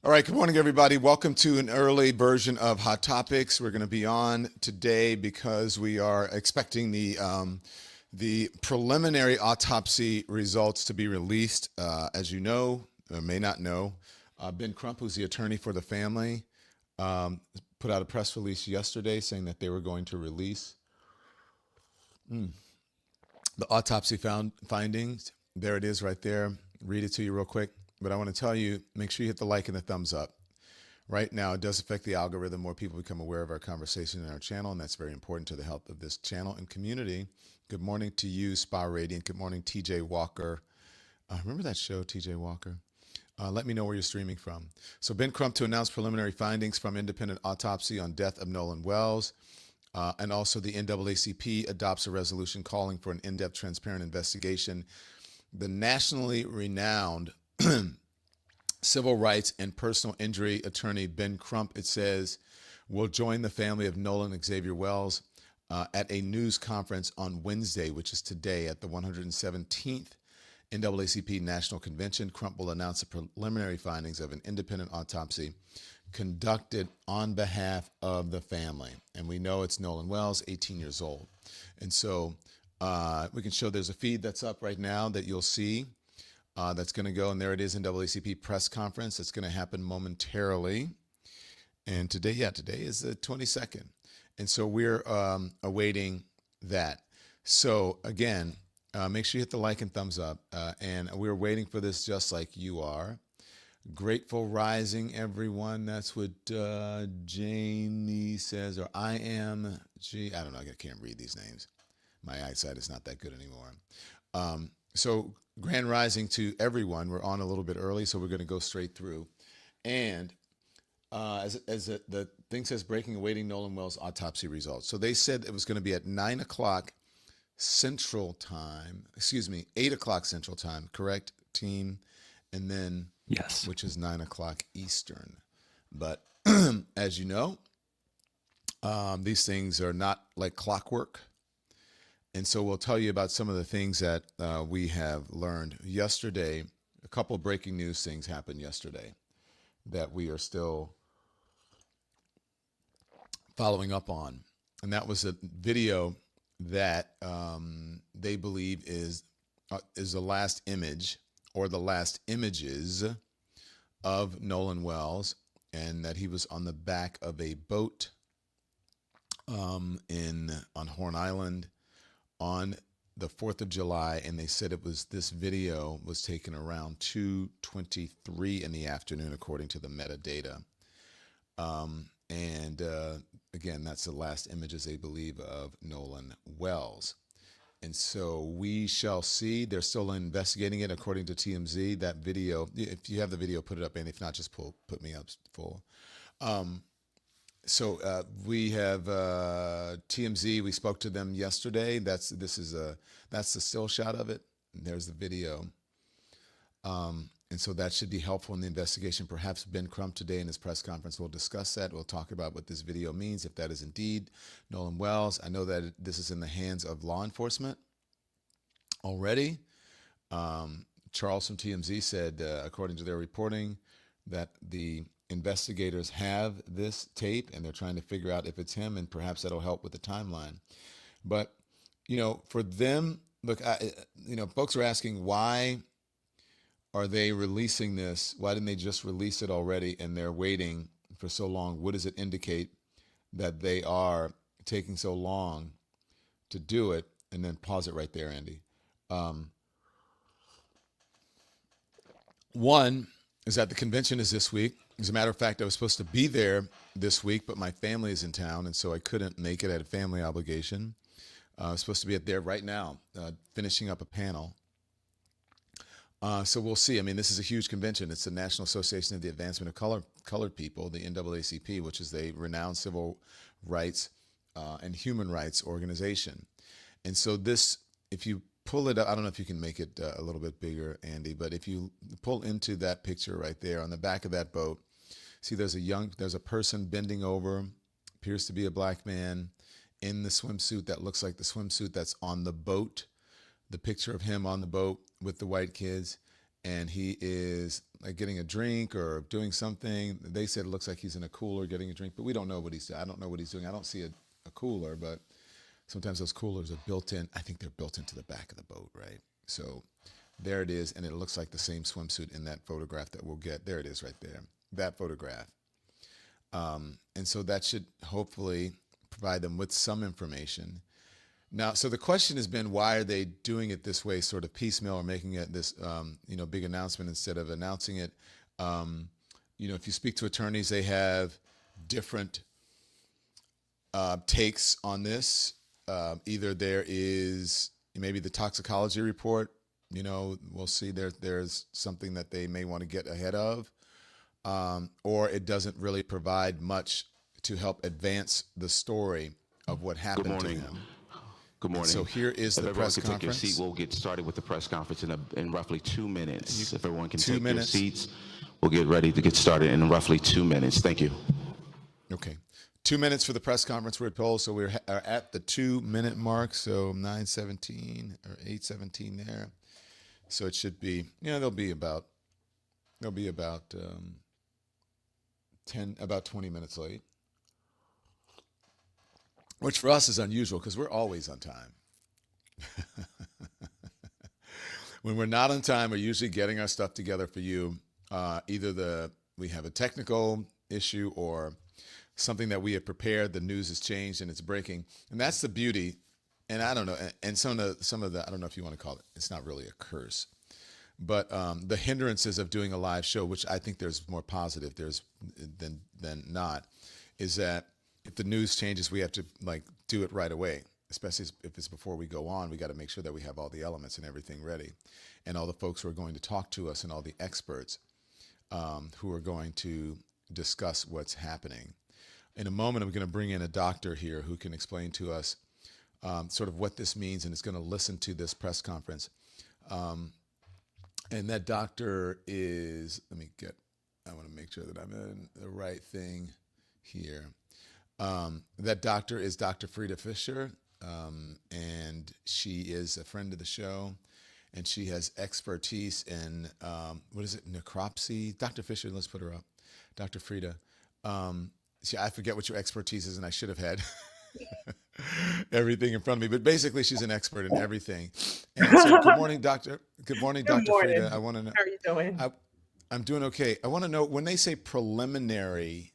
All right, good morning, everybody. Welcome to an early version of Hot Topics. We're going to be on today because we are expecting the preliminary autopsy results to be released. As you know, or may not know, Ben Crump, who's the attorney for the family, put out a press release yesterday saying that they were going to release the autopsy findings. There it is right there. Read it to you real quick. But I want to tell you, make sure you hit the like and the thumbs up. Right now, it does affect the algorithm. More people become aware of our conversation in our channel, and that's very important to the health of this channel and community. Good morning to you, Spa Radiant. Good morning, TJ Walker. Remember that show, TJ Walker? Let me know where you're streaming from. So Ben Crump to announce preliminary findings from independent autopsy on death of Nolan Wells. And also the NAACP adopts a resolution calling for an in-depth, transparent investigation. The nationally renowned civil rights and personal injury attorney Ben Crump, it says, will join the family of Nolan Xavier Wells at a news conference on Wednesday, which is today, at the 117th NAACP National Convention. Crump will announce the preliminary findings of an independent autopsy conducted on behalf of the family. And we know it's Nolan Wells, 18 years old. And so we can show there's a feed that's up right now that you'll see. That's going to go, and there it is, in NAACP press conference. It's going to happen momentarily. And today is the 22nd. And so we're awaiting that. So again, make sure you hit the like and thumbs up. And we're waiting for this just like you are. Grateful rising, everyone. That's what Janie says, or I am. I don't know. I can't read these names. My eyesight is not that good anymore. So grand rising to everyone. We're on a little bit early, so we're going to go straight through. And as the thing says, breaking awaiting Nolan Wells autopsy results. So they said it was going to be at 9 o'clock Central Time. 8 o'clock Central Time. Correct, team? And then, yes, which is 9 o'clock Eastern. But as you know, these things are not like clockwork. And so we'll tell you about some of the things that we have learned yesterday. A couple of breaking news things happened yesterday that we are still following up on. And that was a video that they believe is the last image or the last images of Nolan Wells, and that he was on the back of a boat on Horn Island on the 4th of July, and they said this video was taken around 2:23 in the afternoon, according to the metadata. Again, that's the last images they believe of Nolan Wells. And so we shall see. They're still investigating it, according to TMZ. That video, if you have the video, put it up, and if not, just put me up full. So we have TMZ. We spoke to them yesterday. That's the still shot of it. There's the video. And so that should be helpful in the investigation. Perhaps Ben Crump today in his press conference will discuss that. We'll talk about what this video means, if that is indeed Nolan Wells. I know that this is in the hands of law enforcement already. Charles from TMZ said, according to their reporting, that the investigators have this tape and they're trying to figure out if it's him, and perhaps that'll help with the timeline. But, for them, look, folks are asking, why are they releasing this? Why didn't they just release it already, and they're waiting for so long? What does it indicate that they are taking so long to do it? And then pause it right there, Andy. One is that the convention is this week. As a matter of fact, I was supposed to be there this week, but my family is in town, and so I couldn't make it. I had a family obligation. I was supposed to be there right now, finishing up a panel. So we'll see. I mean, this is a huge convention. It's the National Association of the Advancement of Colored People, the NAACP, which is a renowned civil rights and human rights organization. And so this, if you pull it up, I don't know if you can make it a little bit bigger, Andy, but if you pull into that picture right there on the back of that boat, see there's a person bending over, appears to be a black man in the swimsuit that looks like the swimsuit that's on the boat, the picture of him on the boat with the white kids. and he is like getting a drink or doing something. They said it looks like he's in a cooler getting a drink, but we don't know what he's doing. I don't know what he's doing. I don't see a cooler, but sometimes those coolers are built in. I think they're built into the back of the boat, right? So there it is, and it looks like the same swimsuit in that photograph that we'll get. There it is right there, that photograph. And so that should hopefully provide them with some information. Now, so the question has been, why are they doing it this way, sort of piecemeal, or making it this, big announcement instead of announcing it? If you speak to attorneys, they have different takes on this. Either there is maybe the toxicology report. We'll see. There's something that they may want to get ahead of, or it doesn't really provide much to help advance the story of what happened to him. Good morning. So here is the press conference. Take your seat. We'll get started with the press conference in roughly 2 minutes. If everyone can take minutes. their seats, we'll get ready to get started in roughly 2 minutes. Thank you. Okay. 2 minutes for the press conference, we're told. So we're at the 2 minute mark. So 9:17 or 8:17 there. So it should be, they'll be about 20 minutes late, which for us is unusual because we're always on time. When we're not on time, we're usually getting our stuff together for you. Either we have a technical issue or something that we have prepared, the news has changed and it's breaking. And that's the beauty. And I don't know, and some of the, I don't know if you want to call it, it's not really a curse, but the hindrances of doing a live show, which I think there's more positive than not, is that if the news changes, we have to do it right away, especially if it's before we go on. We got to make sure that we have all the elements and everything ready, and all the folks who are going to talk to us and all the experts who are going to discuss what's happening. In a moment, I'm going to bring in a doctor here who can explain to us sort of what this means, and is going to listen to this press conference. And that doctor is, I want to make sure that I'm in the right thing here. That doctor is Dr. Frita Fisher, and she is a friend of the show, and she has expertise in, necropsy? Dr. Fisher, let's put her up. Dr. Frita. I forget what your expertise is, and I should have had everything in front of me, but basically she's an expert in everything. And so good morning, Doctor. Good morning, Dr. Frita. I want to know. How are you doing? I'm doing okay. I want to know, when they say preliminary,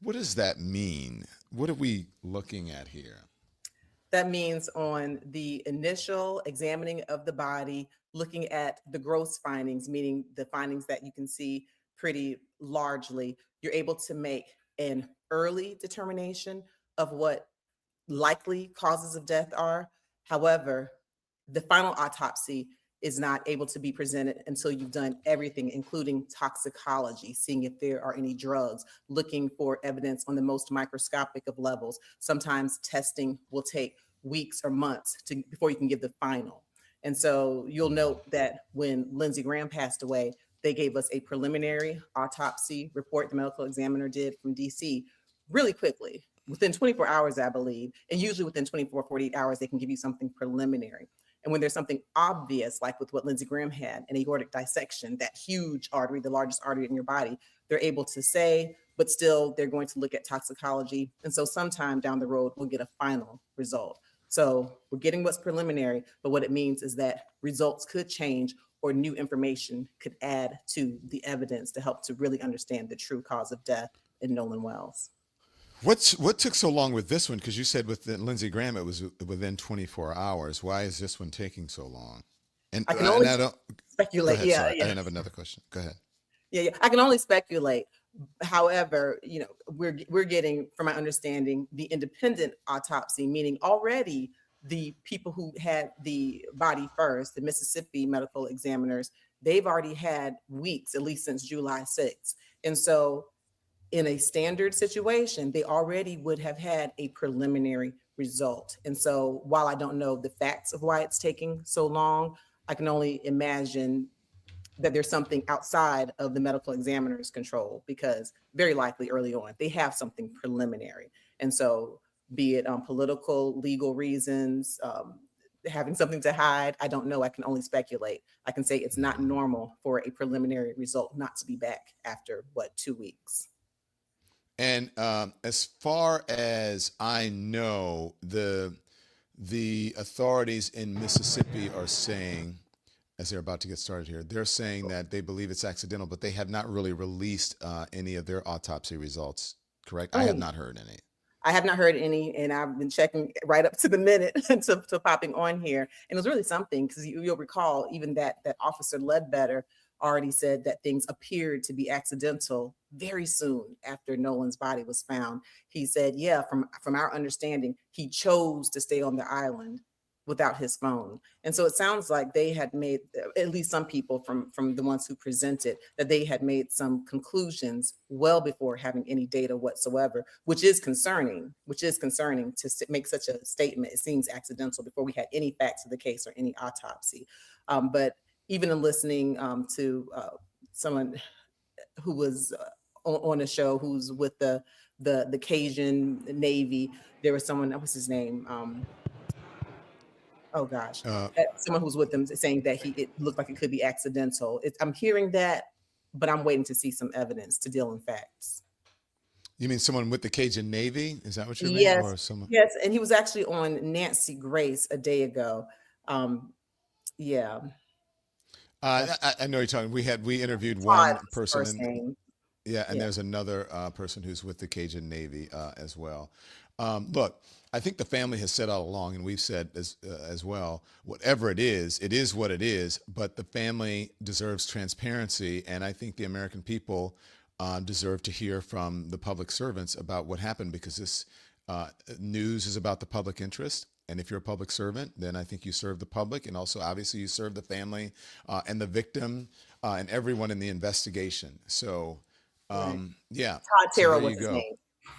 what does that mean? What are we looking at here? That means on the initial examining of the body, looking at the gross findings, meaning the findings that you can see pretty largely, you're able to make an early determination of what likely causes of death are. However, the final autopsy is not able to be presented until you've done everything, including toxicology, seeing if there are any drugs, looking for evidence on the most microscopic of levels. Sometimes testing will take weeks or months before you can give the final. And so you'll note that when Lindsey Graham passed away, they gave us a preliminary autopsy report the medical examiner did from DC really quickly, within 24 hours, I believe. And usually within 24, 48 hours, they can give you something preliminary. And when there's something obvious, like with what Lindsey Graham had, an aortic dissection, that huge artery, the largest artery in your body, they're able to say, but still they're going to look at toxicology. And so sometime down the road, we'll get a final result. So we're getting what's preliminary, but what it means is that results could change or new information could add to the evidence to help to really understand the true cause of death in Nolan Wells. What took so long with this one? Because you said with Lindsey Graham, it was within 24 hours. Why is this one taking so long? And I can only speculate. Ahead, yeah, sorry. yeah. I have another question. Go ahead. Yeah. I can only speculate. However, we're getting, from my understanding, the independent autopsy, meaning already the people who had the body first, the Mississippi medical examiners, they've already had weeks, at least since July 6th. And so in a standard situation, they already would have had a preliminary result. And so while I don't know the facts of why it's taking so long, I can only imagine that there's something outside of the medical examiner's control, because very likely early on, they have something preliminary. And so be it political, legal reasons, having something to hide? I don't know. I can only speculate. I can say it's not normal for a preliminary result not to be back after what, 2 weeks. And as far as I know, the authorities in Mississippi are saying, as they're about to get started here, they're saying that they believe it's accidental, but they have not really released any of their autopsy results. Correct? I have not heard any. I have not heard any, and I've been checking right up to the minute to popping on here. And it was really something, because you'll recall even that Officer Ledbetter already said that things appeared to be accidental very soon after Nolan's body was found. He said, yeah, from our understanding, he chose to stay on the island without his phone. And so it sounds like they had made, at least some people from the ones who presented, that they had made some conclusions well before having any data whatsoever, which is concerning to make such a statement. It seems accidental before we had any facts of the case or any autopsy. But even in listening to someone who was on a show who's with the Cajun Navy, there was someone, what was his name? Oh gosh, someone who's with them saying that it looked like it could be accidental. I'm hearing that, but I'm waiting to see some evidence to deal in facts. You mean someone with the Cajun Navy? Is that what you mean? Yes, Or someone? yes, and he was actually on Nancy Grace a day ago. Yeah. I know you're talking. We interviewed Todd one was the person first name. Yeah, and Yeah. there's another person who's with the Cajun Navy as well. Look, I think the family has said all along, and we've said as well, whatever it is what it is. But the family deserves transparency, and I think the American people deserve to hear from the public servants about what happened, because this news is about the public interest. And if you're a public servant, then I think you serve the public, and also obviously you serve the family and the victim and everyone in the investigation. So. Right. Yeah. Todd So Terrell there was you his go. name.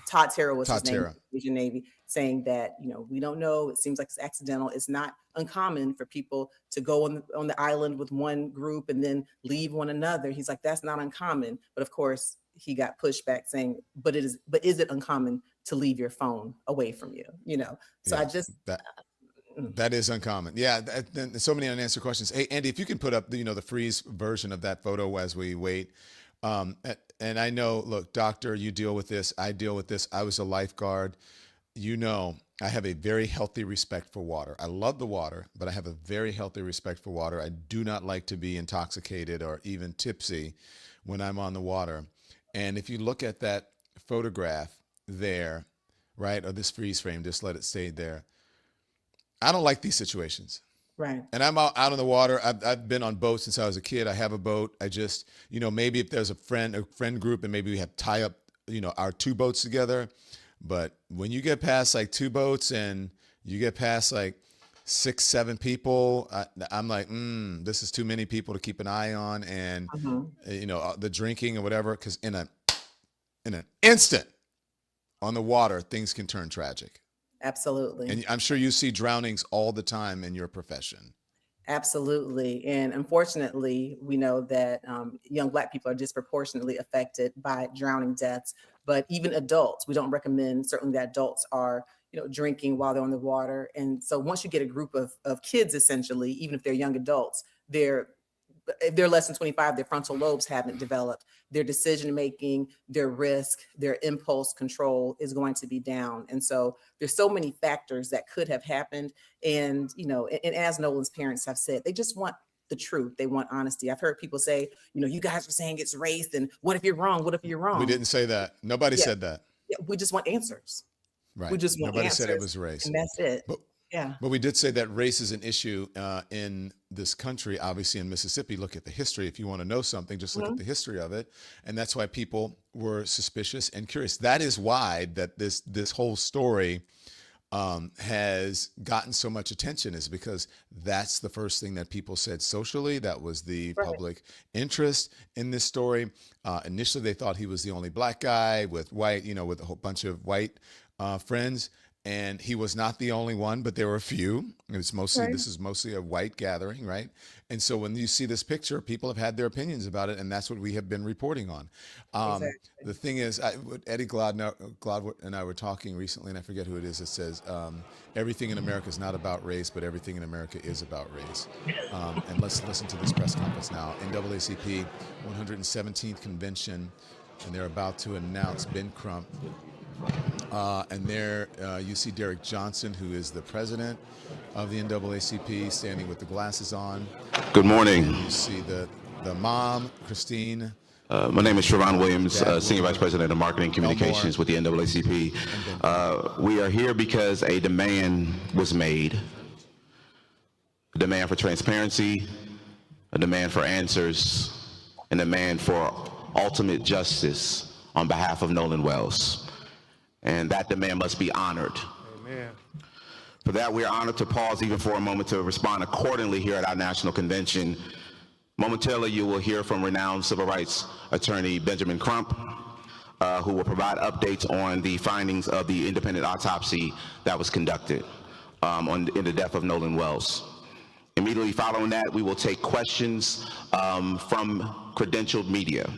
Todd Terrell was Todd his name, Terra. Asian Navy, saying that, we don't know. It seems like it's accidental. It's not uncommon for people to go on the island with one group and then leave one another. He's like, that's not uncommon. But of course, he got pushback saying, but is it uncommon to leave your phone away from you? So Yeah, I just that is uncommon. Yeah, so many unanswered questions. Hey, Andy, if you can put up the freeze version of that photo as we wait. And I know, look, doctor, you deal with this. I deal with this. I was a lifeguard. I have a very healthy respect for water. I love the water, but I have a very healthy respect for water. I do not like to be intoxicated or even tipsy when I'm on the water. And if you look at that photograph there, right, or this freeze frame, just let it stay there. I don't like these situations. right. And I'm out on the water. I've been on boats since I was a kid. I have a boat. I just, maybe if there's a friend group, and maybe we have tie up, our two boats together. But when you get past like two boats and you get past like 6, 7 people, I'm like, this is too many people to keep an eye on. And, the drinking or whatever, because in an instant on the water, things can turn tragic. Absolutely. And I'm sure you see drownings all the time in your profession. Absolutely. And unfortunately, we know that young Black people are disproportionately affected by drowning deaths. But even adults, we don't recommend certainly that adults are, drinking while they're on the water. And so once you get a group of kids, essentially, even if they're young adults, if they're less than 25, their frontal lobes haven't developed. Their decision making, their risk, their impulse control is going to be down. And so there's so many factors that could have happened. And, and as Nolan's parents have said, they just want the truth. They want honesty. I've heard people say, you guys are saying it's race, and what if you're wrong? What if you're wrong? We didn't say that. Nobody said that. Yeah, we just want answers. Right. We just want Nobody answers, said it was race. and that's it. Yeah. But we did say that race is an issue in this country, obviously in Mississippi. Look at the history. If you want to know something, just look at the history of it. And that's why people were suspicious and curious. That is why that this whole story has gotten so much attention, is because that's the first thing that people said socially. That was the public interest in this story. Initially, they thought he was the only Black guy with white, with a whole bunch of white friends. And he was not the only one, but there were a few. It's mostly, Right. this is mostly a white gathering, right? And so when you see this picture, people have had their opinions about it, and that's what we have been reporting on. Exactly. The thing is, Eddie Glaude and I were talking recently, and I forget who it is. It says, everything in America is not about race, but everything in America is about race. And let's listen to this press conference now. NAACP 117th convention, and they're about to announce Ben Crump. And there you see Derek Johnson, who is the president of the NAACP, standing with the glasses on. Good morning. You see the mom, Christine. My name is Trevon Williams, Senior Vice President of Marketing Communications with the NAACP. We are here because a demand was made, a demand for transparency, a demand for answers, and a demand for ultimate justice on behalf of Nolan Wells. And that demand must be honored. Amen. For that, we are honored to pause even for a moment to respond accordingly here at our national convention. Momentarily, you will hear from renowned civil rights attorney Benjamin Crump, who will provide updates on the findings of the independent autopsy that was conducted in the death of Nolan Wells. Immediately following that, we will take questions from credentialed media.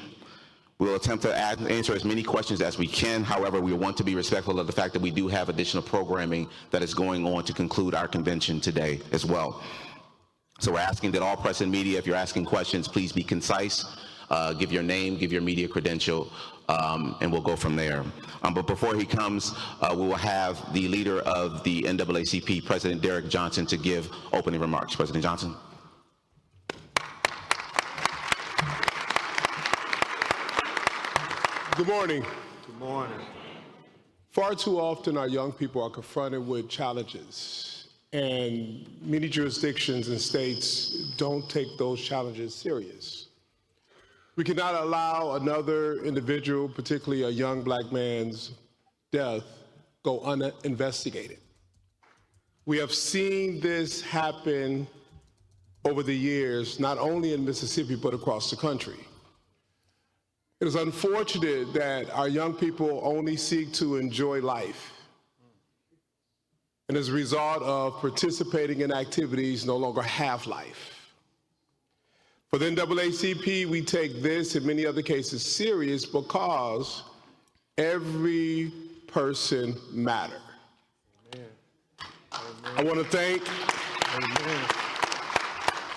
We will attempt to answer as many questions as we can. However, we want to be respectful of the fact that we do have additional programming that is going on to conclude our convention today as well. So we're asking that all press and media, if you're asking questions, please be concise, give your name, give your media credential, and we'll go from there. But before he comes, we will have the leader of the NAACP, President Derek Johnson, to give opening remarks. President Johnson. Good morning. Good morning. Far too often our young people are confronted with challenges, and many jurisdictions and states don't take those challenges serious. We cannot allow another individual, particularly a young black man's death, go uninvestigated. We have seen this happen over the years, not only in Mississippi, but across the country. It is unfortunate that our young people only seek to enjoy life, and as a result of participating in activities no longer have life. For the NAACP, we take this and many other cases serious because every person matters. I want to thank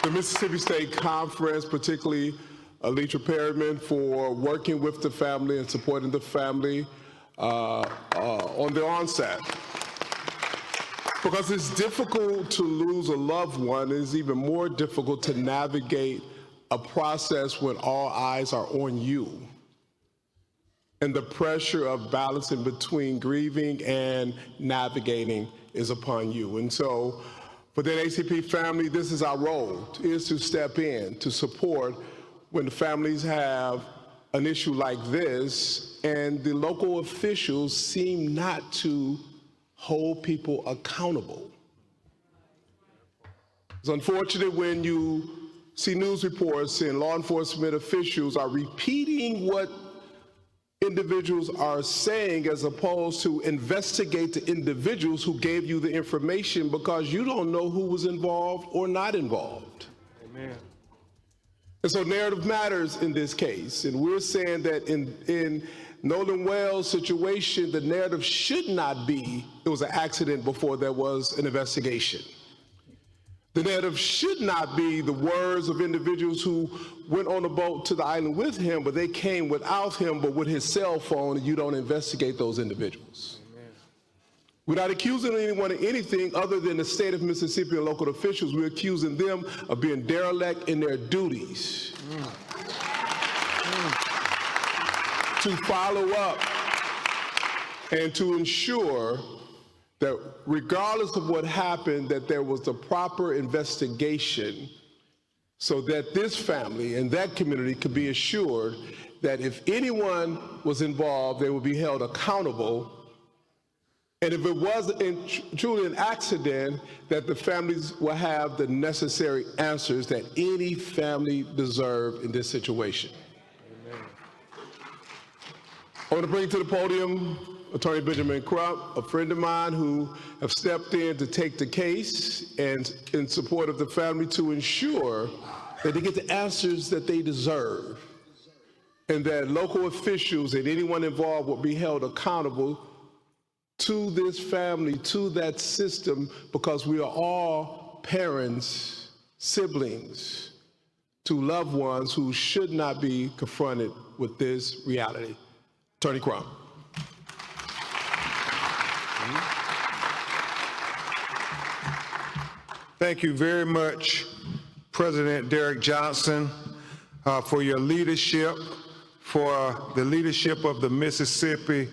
the Mississippi State Conference, particularly Alitra Perryman, for working with the family and supporting the family on the onset. Because it's difficult to lose a loved one, it's even more difficult to navigate a process when all eyes are on you. And the pressure of balancing between grieving and navigating is upon you. And so for the NAACP family, this is our role, is to step in, to support when the families have an issue like this, and the local officials seem not to hold people accountable. It's unfortunate when you see news reports and law enforcement officials are repeating what individuals are saying as opposed to investigate the individuals who gave you the information, because you don't know who was involved or not involved. Amen. And so narrative matters in this case. And we're saying that in Nolan Wells' situation, the narrative should not be it was an accident before there was an investigation. The narrative should not be the words of individuals who went on a boat to the island with him, but they came without him, but with his cell phone, and you don't investigate those individuals. Amen. We're not accusing anyone of anything other than the state of Mississippi and local officials. We're accusing them of being derelict in their duties. To follow up and to ensure that regardless of what happened, that there was the proper investigation so that this family and that community could be assured that if anyone was involved, they would be held accountable. And if it was truly an accident, that the families will have the necessary answers that any family deserved in this situation. Amen. I want to bring to the podium Attorney Benjamin Crump, a friend of mine who have stepped in to take the case and in support of the family to ensure that they get the answers that they deserve, and that local officials and anyone involved will be held accountable to this family, to that system, because we are all parents, siblings, to loved ones who should not be confronted with this reality. Attorney Crump. Thank you very much, President Derrick Johnson, for your leadership, for the leadership of the Mississippi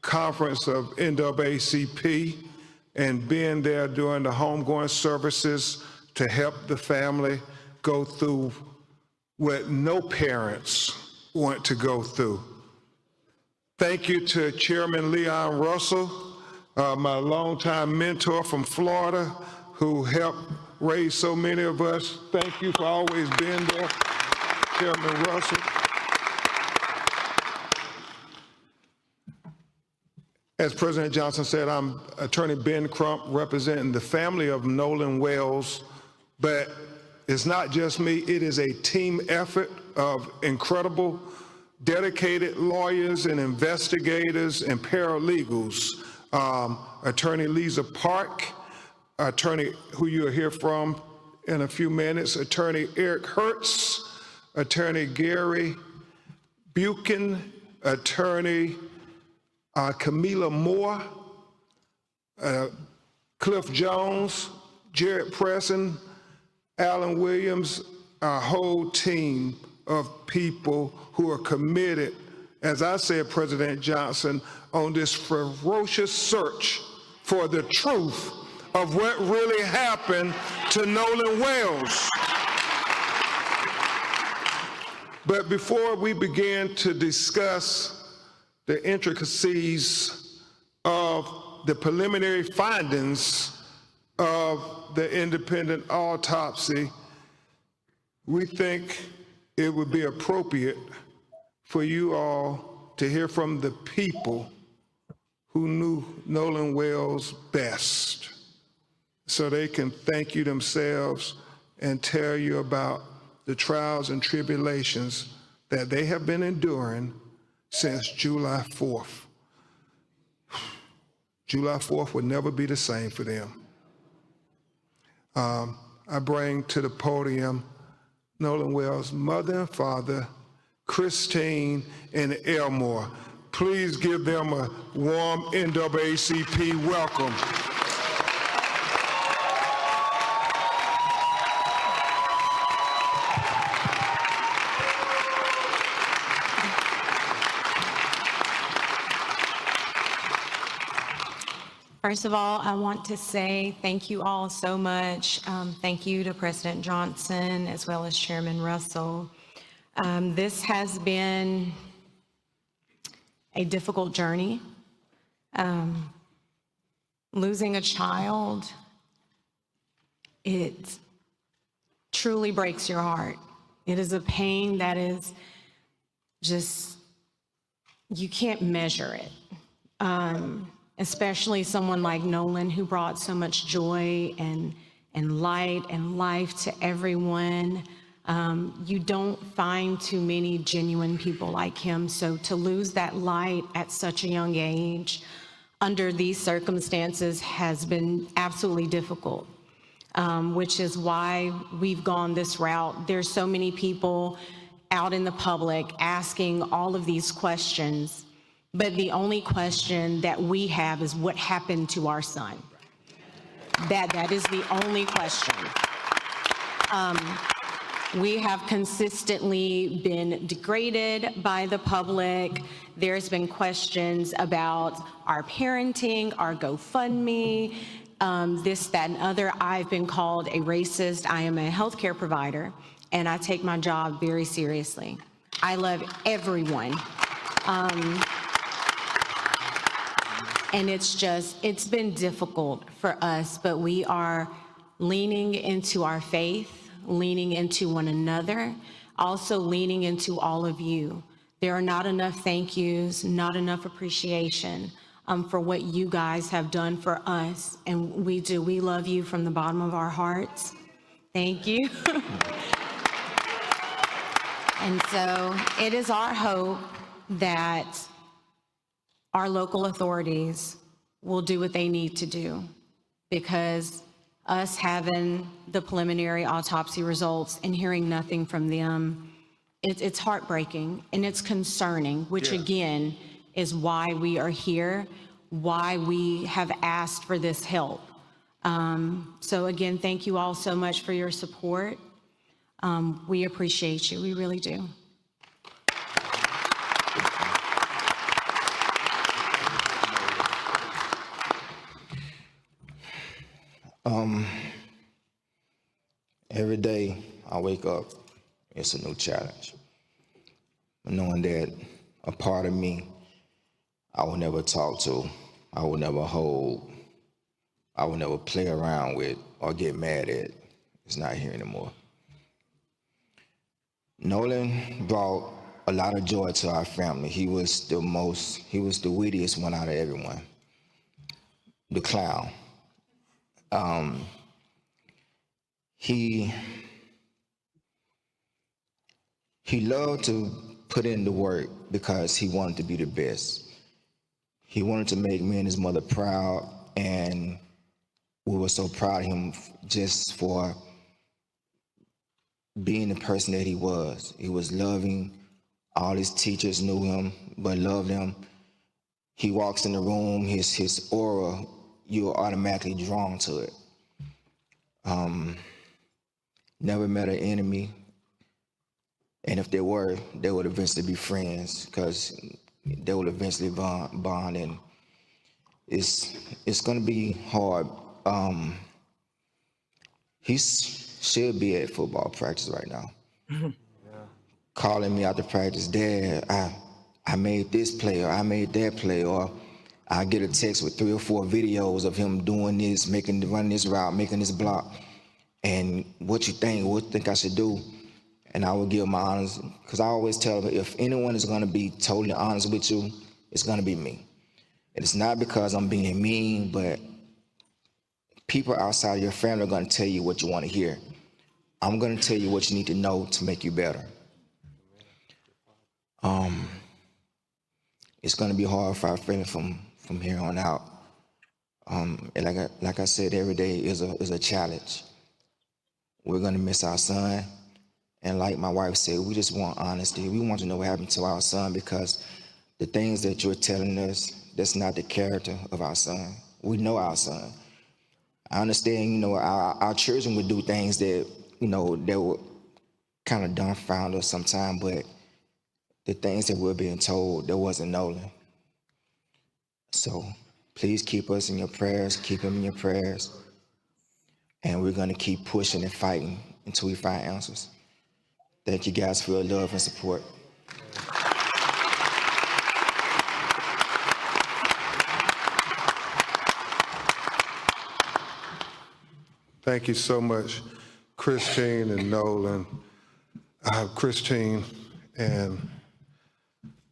Conference of NAACP, and being there during the homegoing services to help the family go through what no parents want to go through. Thank you to Chairman Leon Russell, my longtime mentor from Florida, who helped raise so many of us. Thank you for always being there, Chairman Russell. As President Johnson said, I'm Attorney Ben Crump, representing the family of Nolan Wells, but it's not just me, it is a team effort of incredible, dedicated lawyers and investigators and paralegals. Attorney Lisa Park, attorney who you'll hear from in a few minutes, Attorney Eric Hertz, Attorney Gary Buchan, Attorney Camila Moore, Cliff Jones, Jared Presson, Alan Williams, our whole team of people who are committed, as I said, President Johnson, on this ferocious search for the truth of what really happened to Nolan Wells. But before we begin to discuss the intricacies of the preliminary findings of the independent autopsy, we think it would be appropriate for you all to hear from the people who knew Nolan Wells best, so they can thank you themselves and tell you about the trials and tribulations that they have been enduring since July 4th. July 4th would never be the same for them. I bring to the podium Nolan Wells' mother and father, Christine and Elmore. Please give them a warm NAACP welcome. First of all, I want to say thank you all so much. Thank you to President Johnson as well as Chairman Russell. This has been a difficult journey. Losing a child, it truly breaks your heart. It is a pain that is just, you can't measure it. Especially someone like Nolan, who brought so much joy and light and life to everyone. You don't find too many genuine people like him. So to lose that light at such a young age under these circumstances has been absolutely difficult, which is why we've gone this route. There's so many people out in the public asking all of these questions, but the only question that we have is what happened to our son. That is the only question. We have consistently been degraded by the public. There's been questions about our parenting, our GoFundMe, this, that, and other. I've been called a racist. I am a healthcare provider, and I take my job very seriously. I love everyone. And it's been difficult for us, but we are leaning into our faith, leaning into one another, also leaning into all of you. There are not enough thank yous, not enough appreciation for what you guys have done for us. And we do. We love you from the bottom of our hearts. Thank you. And so it is our hope that our local authorities will do what they need to do, because us having the preliminary autopsy results and hearing nothing from them, it's heartbreaking and it's concerning, which again is why we are here, why we have asked for this help. So again, thank you all so much for your support. We appreciate you, we really do. Every day I wake up, it's a new challenge. Knowing that a part of me I will never talk to, I will never hold, I will never play around with or get mad at, is not here anymore. Nolan brought a lot of joy to our family. He was the wittiest one out of everyone. The clown. He loved to put in the work because he wanted to be the best. He wanted to make me and his mother proud, and we were so proud of him just for being the person that he was. He was loving. All his teachers knew him, but loved him. He walks in the room, his aura, you are automatically drawn to it. Never met an enemy. And if they were, they would eventually be friends, because they will eventually bond, and it's gonna be hard. He should be at football practice right now. Calling me after practice, Dad, I made this play, or I made that play, or I get a text with 3 or 4 videos of him doing this, running this route, making this block. And what you think I should do? And I will give my honest, because I always tell them, if anyone is going to be totally honest with you, it's going to be me. And it's not because I'm being mean, but people outside of your family are going to tell you what you want to hear. I'm going to tell you what you need to know to make you better. It's going to be hard for our family from here on out. And like I said, every day is a challenge. We're going to miss our son. And like my wife said, we just want honesty. We want to know what happened to our son, because the things that you're telling us, that's not the character of our son. We know our son. I understand, our children would do things that, they would kind of dumbfound us sometimes, but the things that we're being told, that wasn't Nolan. So please keep us in your prayers, keep him in your prayers. And we're going to keep pushing and fighting until we find answers. Thank you guys for your love and support. Thank you so much, Christine and Nolan. Christine and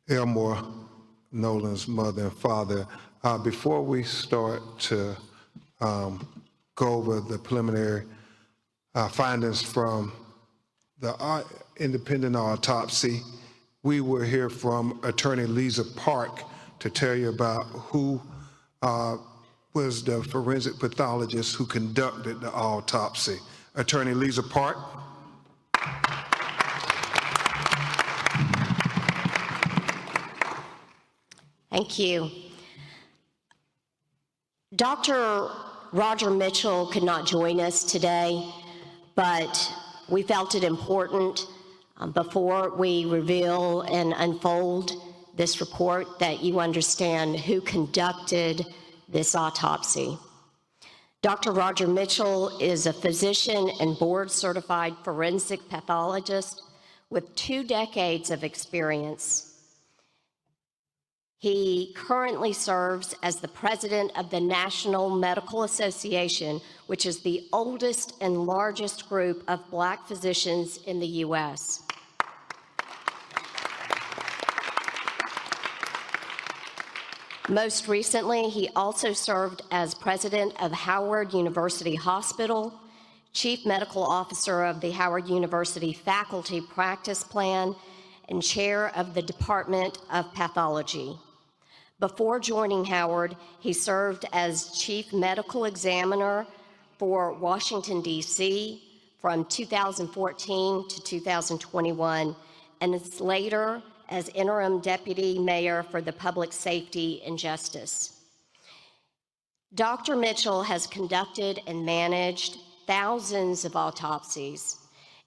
Elmore, Nolan's mother and father. Before we start to go over the preliminary findings from the independent autopsy, we will hear from Attorney Lisa Park to tell you about who was the forensic pathologist who conducted the autopsy. Attorney Lisa Park. Thank you. Dr. Roger Mitchell could not join us today, but we felt it important before we reveal and unfold this report that you understand who conducted this autopsy. Dr. Roger Mitchell is a physician and board-certified forensic pathologist with 2 decades of experience. He currently serves as the president of the National Medical Association, which is the oldest and largest group of Black physicians in the U.S. Most recently, he also served as president of Howard University Hospital, chief medical officer of the Howard University Faculty Practice Plan, and chair of the Department of Pathology. Before joining Howard, he served as chief medical examiner for Washington, D.C. from 2014 to 2021, and is later as interim deputy mayor for the Public Safety and Justice. Dr. Mitchell has conducted and managed thousands of autopsies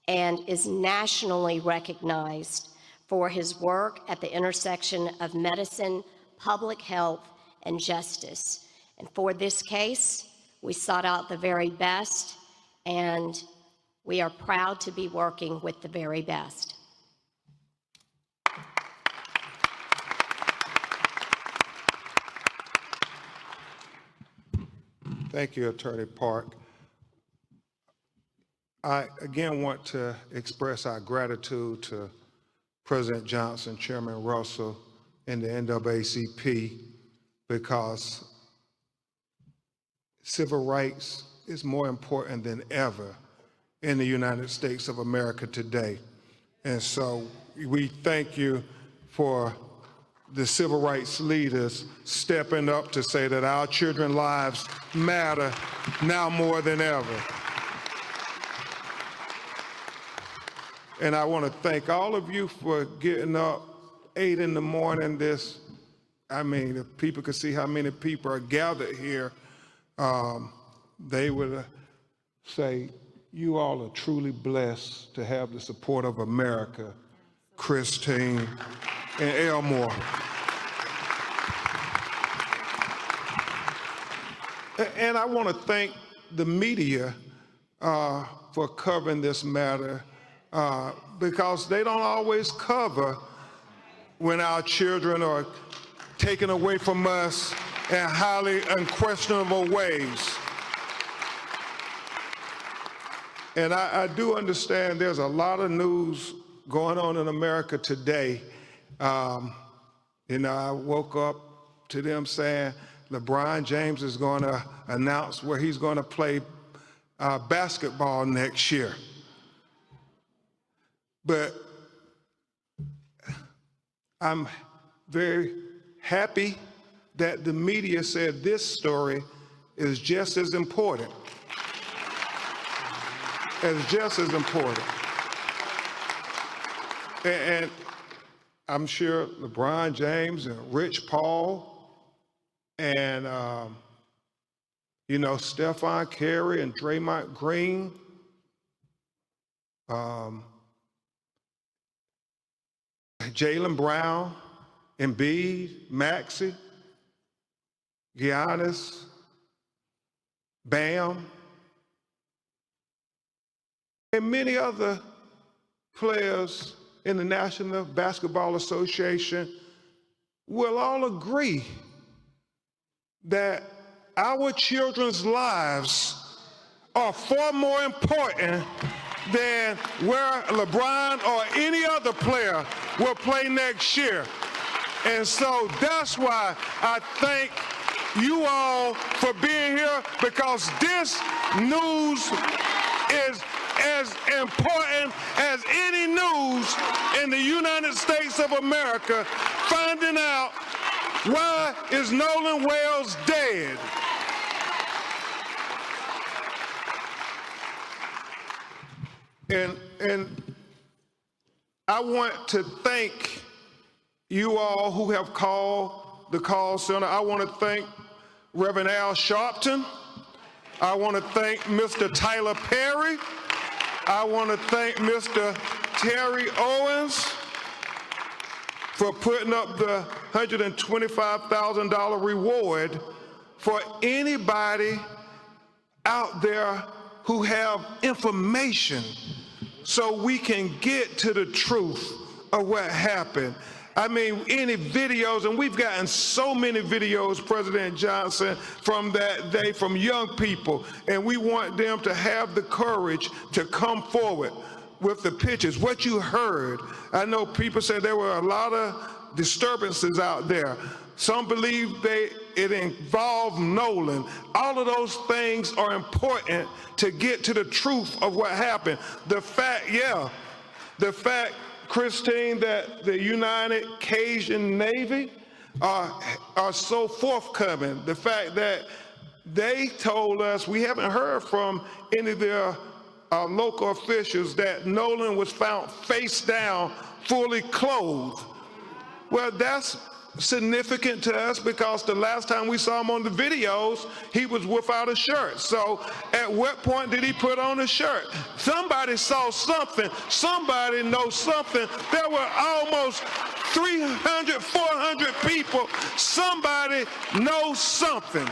and is nationally recognized for his work at the intersection of medicine, public health, and justice. And for this case, we sought out the very best, and we are proud to be working with the very best. Thank you, Attorney Park. I again want to express our gratitude to President Johnson, Chairman Russell, and the NAACP, because civil rights is more important than ever in the United States of America today. And so we thank you for the civil rights leaders stepping up to say that our children's lives matter now more than ever. And I want to thank all of you for getting up 8 in the morning. If people could see how many people are gathered here, they would say, you all are truly blessed to have the support of America, Christine and Elmore. And I want to thank the media for covering this matter, because they don't always cover when our children are taken away from us in highly unquestionable ways. And I do understand there's a lot of news going on in America today. I woke up to them saying LeBron James is going to announce where he's going to play basketball next year. But I'm very happy that the media said this story is just as important. And I'm sure LeBron James and Rich Paul and, Stephon Curry and Draymond Green, Jaylen Brown, Embiid, Maxey, Giannis, Bam, and many other players in the National Basketball Association will all agree that our children's lives are far more important than where LeBron or any other player will play next year. And so that's why I thank you all for being here, because this news is as important as any news in the United States of America, finding out why is Nolan Wells dead. And I want to thank you all who have called the call center. I want to thank Reverend Al Sharpton. I want to thank Mr. Tyler Perry. I want to thank Mr. Terry Owens for putting up the $125,000 reward for anybody out there who have information so we can get to the truth of what happened. I mean, any videos, and we've gotten so many videos, President Johnson, from that day from young people, and we want them to have the courage to come forward with the pictures, what you heard. I know people said there were a lot of disturbances out there. Some believe it involved Nolan. All of those things are important to get to the truth of what happened. The fact, Christine, that the United Cajun Navy are so forthcoming. The fact that they told us, we haven't heard from any of their local officials, that Nolan was found face down, fully clothed. Well, that's significant to us because the last time we saw him on the videos, he was without a shirt. So at what point did he put on a shirt? Somebody saw something. Somebody knows something. There were almost 300, 400 people. Somebody knows something.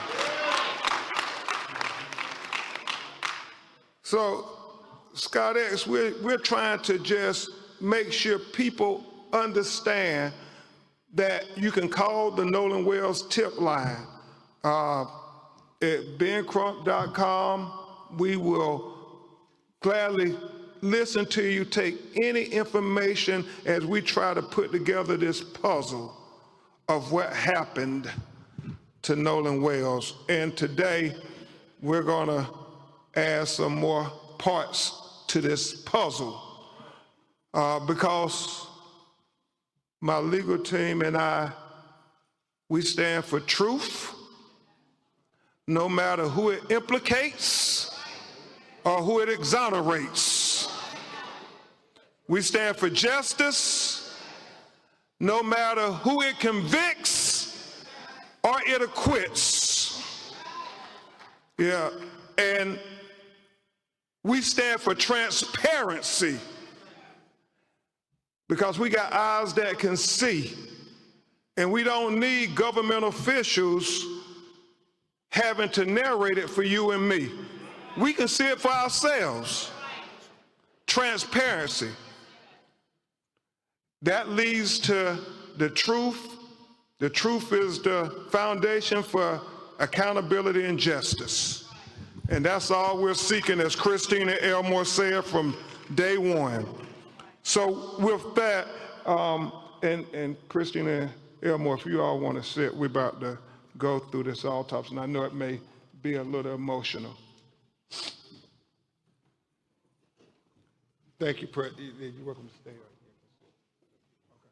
So, Scott X, we're trying to just make sure people understand that you can call the Nolan Wells tip line at bencrump.com. We will gladly listen to you, take any information as we try to put together this puzzle of what happened to Nolan Wells. And today, we're going to add some more parts to this puzzle because my legal team and I, we stand for truth, no matter who it implicates or who it exonerates. We stand for justice, no matter who it convicts or it acquits. Yeah, and we stand for transparency because we got eyes that can see, and we don't need government officials having to narrate it for you and me. We can see it for ourselves. Transparency. That leads to the truth. The truth is the foundation for accountability and justice. And that's all we're seeking, as Christina Elmore said from day one. So with that, and Christina Elmore, if you all want to sit, we're about to go through this autopsy, and I know it may be a little emotional. Thank you, Brett. You're welcome to stay right here. Okay.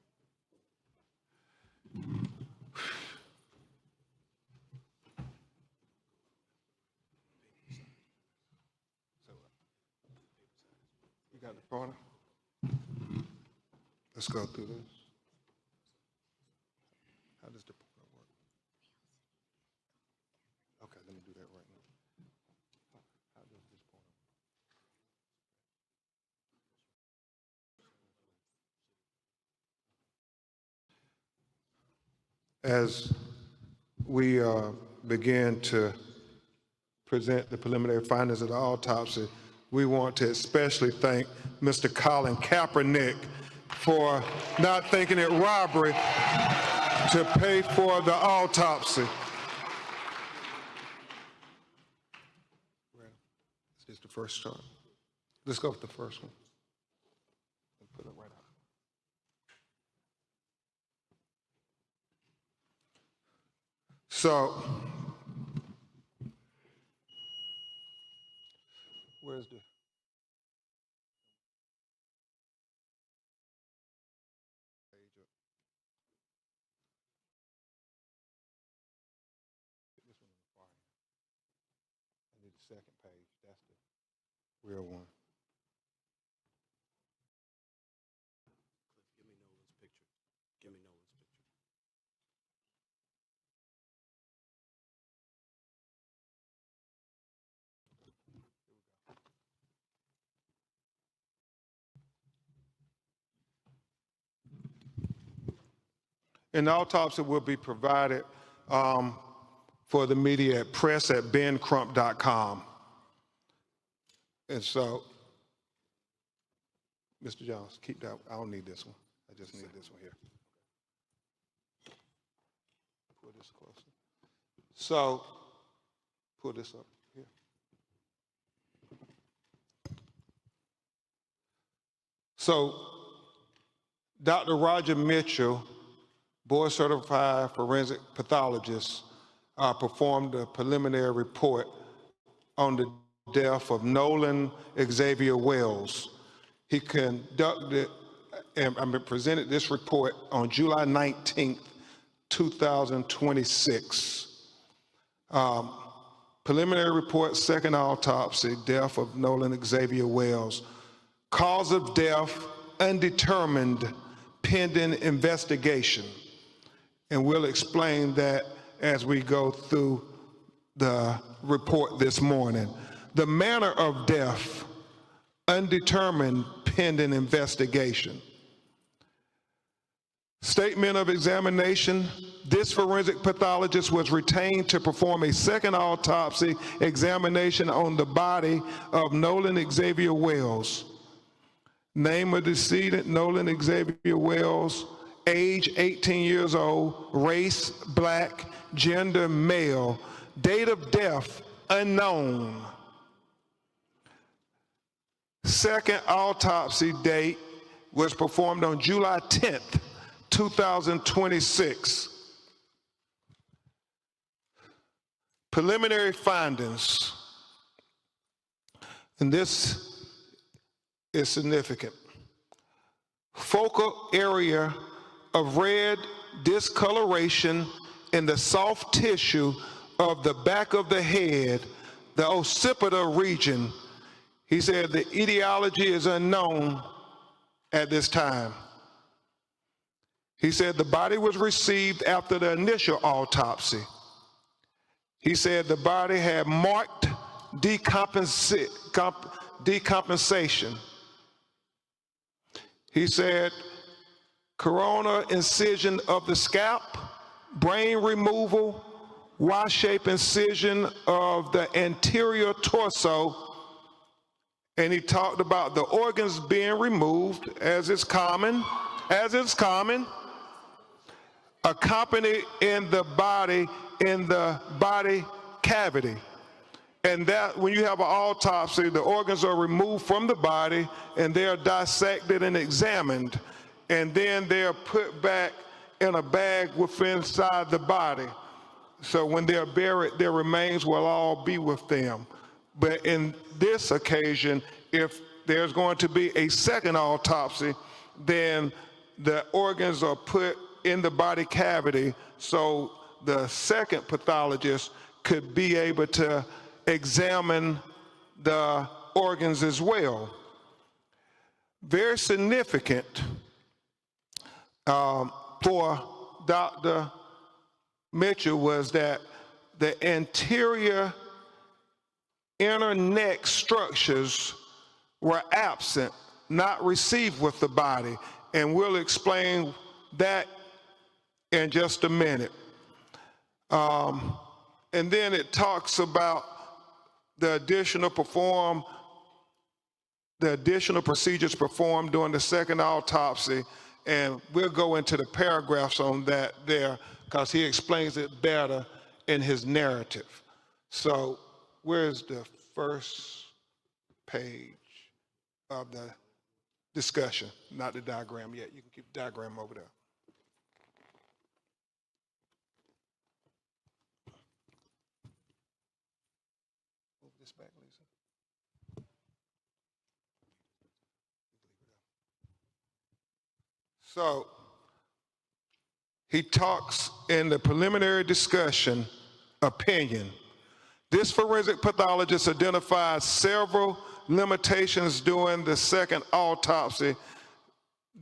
You got the pointer? Let's go through this. How does the pointer work? Okay, let me do that right now. How does this pointer? As we begin to present the preliminary findings of the autopsy, we want to especially thank Mr. Colin Kaepernick for not thinking it robbery to pay for the autopsy. This is the first chart. Let's go with the first one. Put it right up. So, where's the? Second page, that's the real one. Give me Nolan's picture. Give me Nolan's picture. And the autopsy will be provided for the media at press@bencrump.com. And so, Mr. Jones, keep that. I don't need this one. I just need this one here. Pull this closer. So, pull this up here. So, Dr. Roger Mitchell board-certified forensic pathologist performed a preliminary report on the death of Nolan Xavier Wells. He conducted and presented this report on July 19th, 2026. Preliminary report, second autopsy, death of Nolan Xavier Wells. Cause of death, undetermined, pending investigation. And we'll explain that as we go through the report this morning. The manner of death, undetermined, pending investigation. Statement of examination. This forensic pathologist was retained to perform a second autopsy examination on the body of Nolan Xavier Wells. Name of decedent, Nolan Xavier Wells, age 18 years old, race black, gender male, date of death unknown. Second autopsy date was performed on July 10th, 2026. Preliminary findings, and this is significant. Focal area of red discoloration in the soft tissue of the back of the head, the occipital region. He said the etiology is unknown at this time. He said the body was received after the initial autopsy. He said the body had marked decompensation. He said coronal incision of the scalp, brain removal, Y-shaped incision of the anterior torso, and he talked about the organs being removed, as is common, accompanied in the body cavity. And that when you have an autopsy, the organs are removed from the body and they are dissected and examined, and then they are put back in a bag within inside the body. So when they're buried, their remains will all be with them. But in this occasion, if there's going to be a second autopsy, then the organs are put in the body cavity so the second pathologist could be able to examine the organs as well. Very significant for Dr. Mitchell was that the anterior inner neck structures were absent, not received with the body, and we'll explain that in just a minute. And then it talks about the additional procedures performed during the second autopsy, and we'll go into the paragraphs on that there because he explains it better in his narrative. So where's the first page of the discussion? Not the diagram yet. You can keep the diagram over there. Move this back, Lisa. So he talks in the preliminary discussion opinion. This forensic pathologist identified several limitations during the second autopsy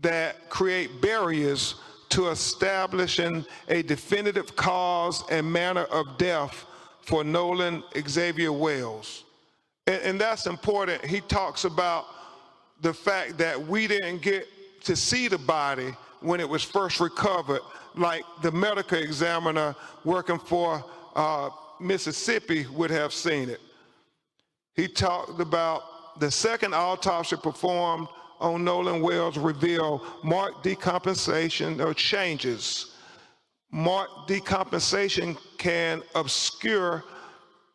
that create barriers to establishing a definitive cause and manner of death for Nolan Xavier Wells. And that's important. He talks about the fact that we didn't get to see the body when it was first recovered, like the medical examiner working for Mississippi would have seen it. He talked about the second autopsy performed on Nolan Wells revealed marked decompensation or changes. Marked decompensation can obscure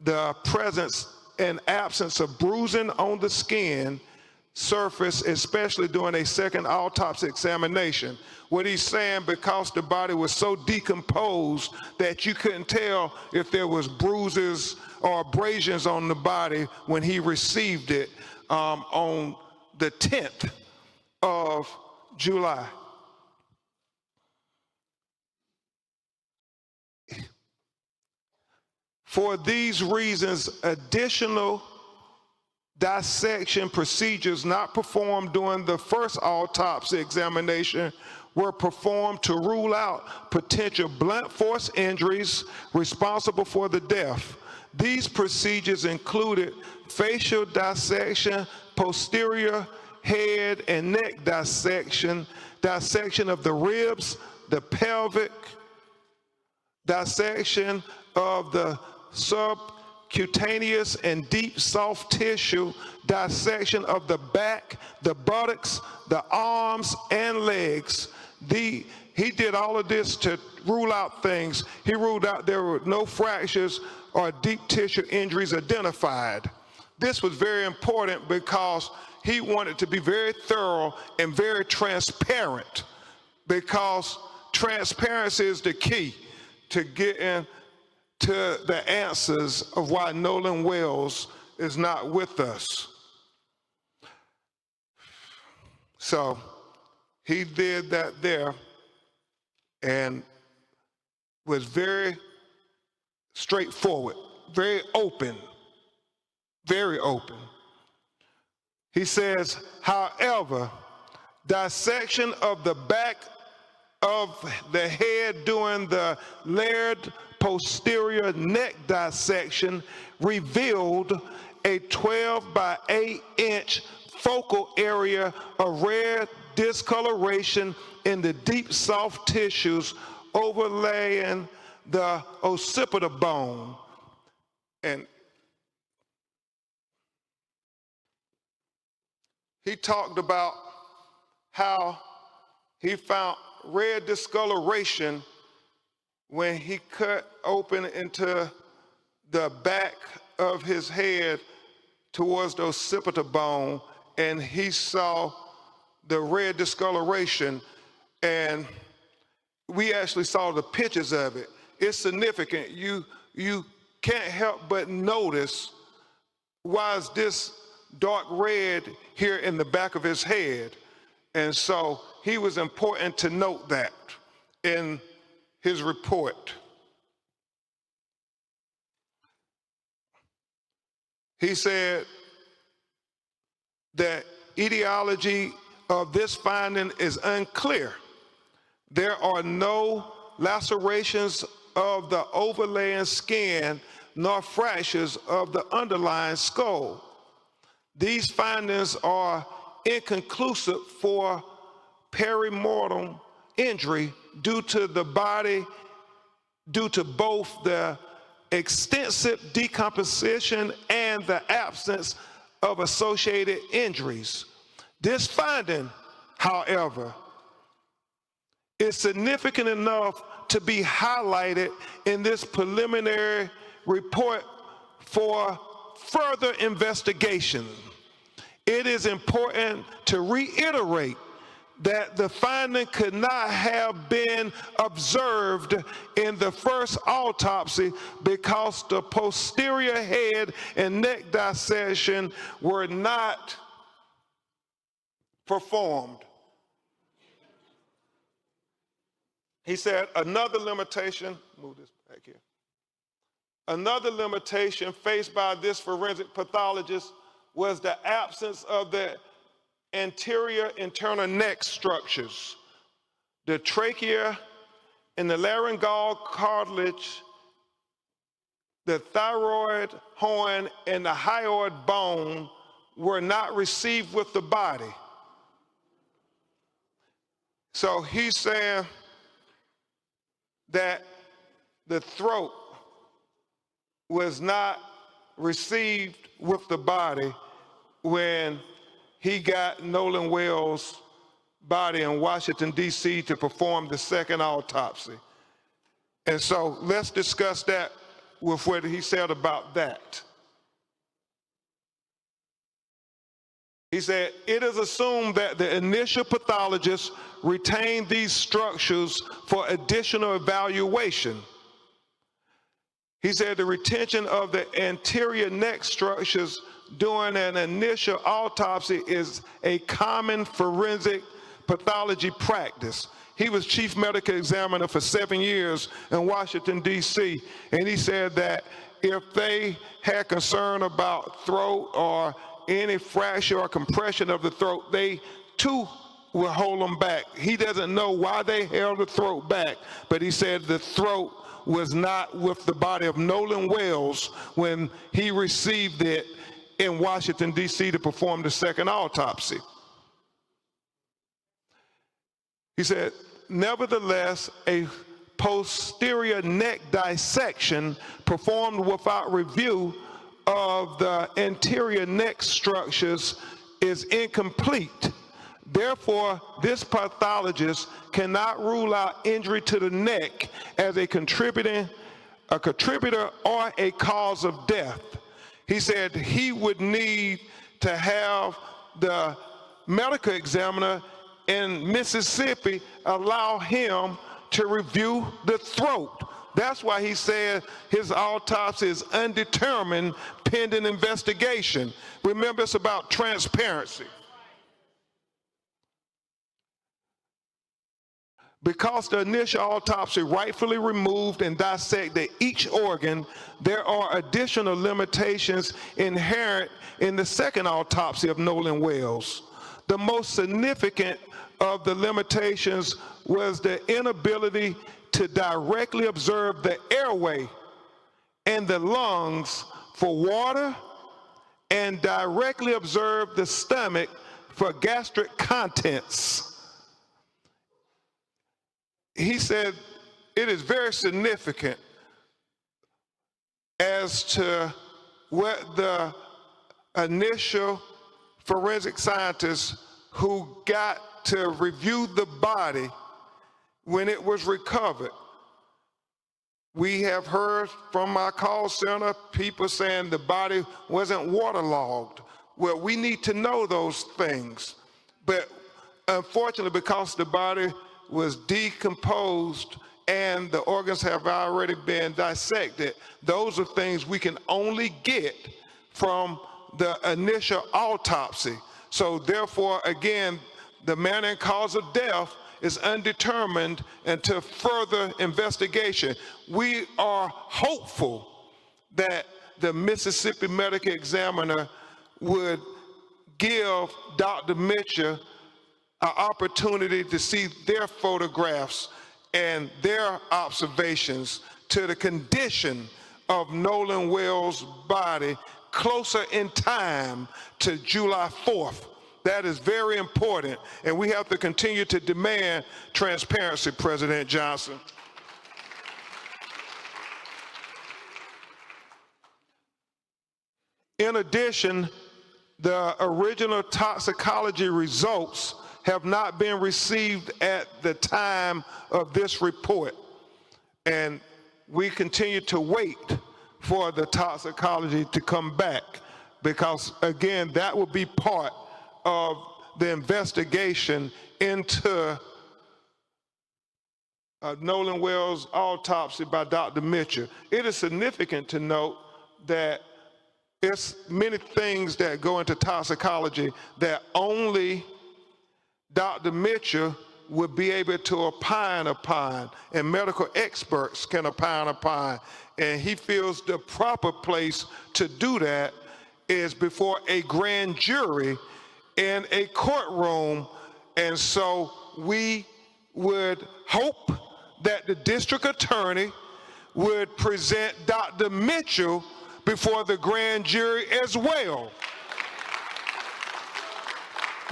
the presence and absence of bruising on the skin, surface, especially during a second autopsy examination. What he's saying, because the body was so decomposed that you couldn't tell if there was bruises or abrasions on the body when he received it on the 10th of July. For these reasons, additional dissection procedures not performed during the first autopsy examination were performed to rule out potential blunt force injuries responsible for the death. These procedures included facial dissection, posterior head and neck dissection, dissection of the ribs, the pelvic, dissection of the subcutaneous and deep soft tissue, dissection of the back, the buttocks, the arms, and legs. He did all of this to rule out things. He ruled out there were no fractures or deep tissue injuries identified. This was very important because he wanted to be very thorough and very transparent, because transparency is the key to getting to the answers of why Nolan Wells is not with us. So he did that there and was very straightforward, very open, very open. He says, however, dissection of the back of the head during the layered posterior neck dissection revealed a 12 by 8 inch focal area of red discoloration in the deep soft tissues overlaying the occipital bone. And he talked about how he found red discoloration when he cut open into the back of his head towards the occipital bone, and he saw the red discoloration, and we actually saw the pictures of it. It's significant. You can't help but notice, why is this dark red here in the back of his head? And so he was important to note that in his report. He said that etiology of this finding is unclear. There are no lacerations of the overlaying skin nor fractures of the underlying skull. These findings are inconclusive for perimortem injury due to both the extensive decomposition and the absence of associated injuries. This finding, however, is significant enough to be highlighted in this preliminary report for further investigation. It is important to reiterate that the finding could not have been observed in the first autopsy because the posterior head and neck dissection were not performed. He said another limitation, move this back here. Another limitation faced by this forensic pathologist was the absence of the anterior internal neck structures. The trachea and the laryngeal cartilage, the thyroid horn, and the hyoid bone were not received with the body. So he's saying that the throat was not received with the body when he got Nolan Wells' body in Washington, D.C. to perform the second autopsy. And so let's discuss that with what he said about that. He said, it is assumed that the initial pathologist retained these structures for additional evaluation. He said the retention of the anterior neck structures during an initial autopsy is a common forensic pathology practice. He was chief medical examiner for 7 years in Washington, D.C., and he said that if they had concern about throat or any fracture or compression of the throat, they too will hold them back. He doesn't know why they held the throat back, but he said the throat was not with the body of Nolan Wells when he received it in Washington, D.C. to perform the second autopsy. He said, nevertheless, a posterior neck dissection performed without review of the anterior neck structures is incomplete. Therefore, this pathologist cannot rule out injury to the neck as a contributor or a cause of death. He said he would need to have the medical examiner in Mississippi allow him to review the throat. That's why he said his autopsy is undetermined pending investigation. Remember, it's about transparency. Because the initial autopsy rightfully removed and dissected each organ, there are additional limitations inherent in the second autopsy of Nolan Wells. The most significant of the limitations was the inability to directly observe the airway and the lungs for water and directly observe the stomach for gastric contents. He said it is very significant as to what the initial forensic scientists who got to review the body when it was recovered. We have heard from our call center people saying the body wasn't waterlogged. Well, we need to know those things. But unfortunately, because the body was decomposed and the organs have already been dissected, those are things we can only get from the initial autopsy. So therefore, again, the manner and cause of death is undetermined until further investigation. We are hopeful that the Mississippi Medical Examiner would give Dr. Mitchell an opportunity to see their photographs and their observations to the condition of Nolan Wells' body closer in time to July 4th. That is very important, and we have to continue to demand transparency, President Johnson. In addition, the original toxicology results have not been received at the time of this report, and we continue to wait for the toxicology to come back, because again, that will be part of the investigation into Nolan Wells' autopsy by Dr. Mitchell. It is significant to note that it's many things that go into toxicology that only Dr. Mitchell would be able to opine upon, and medical experts can opine upon. And he feels the proper place to do that is before a grand jury in a courtroom. And so we would hope that the district attorney would present Dr. Mitchell before the grand jury as well.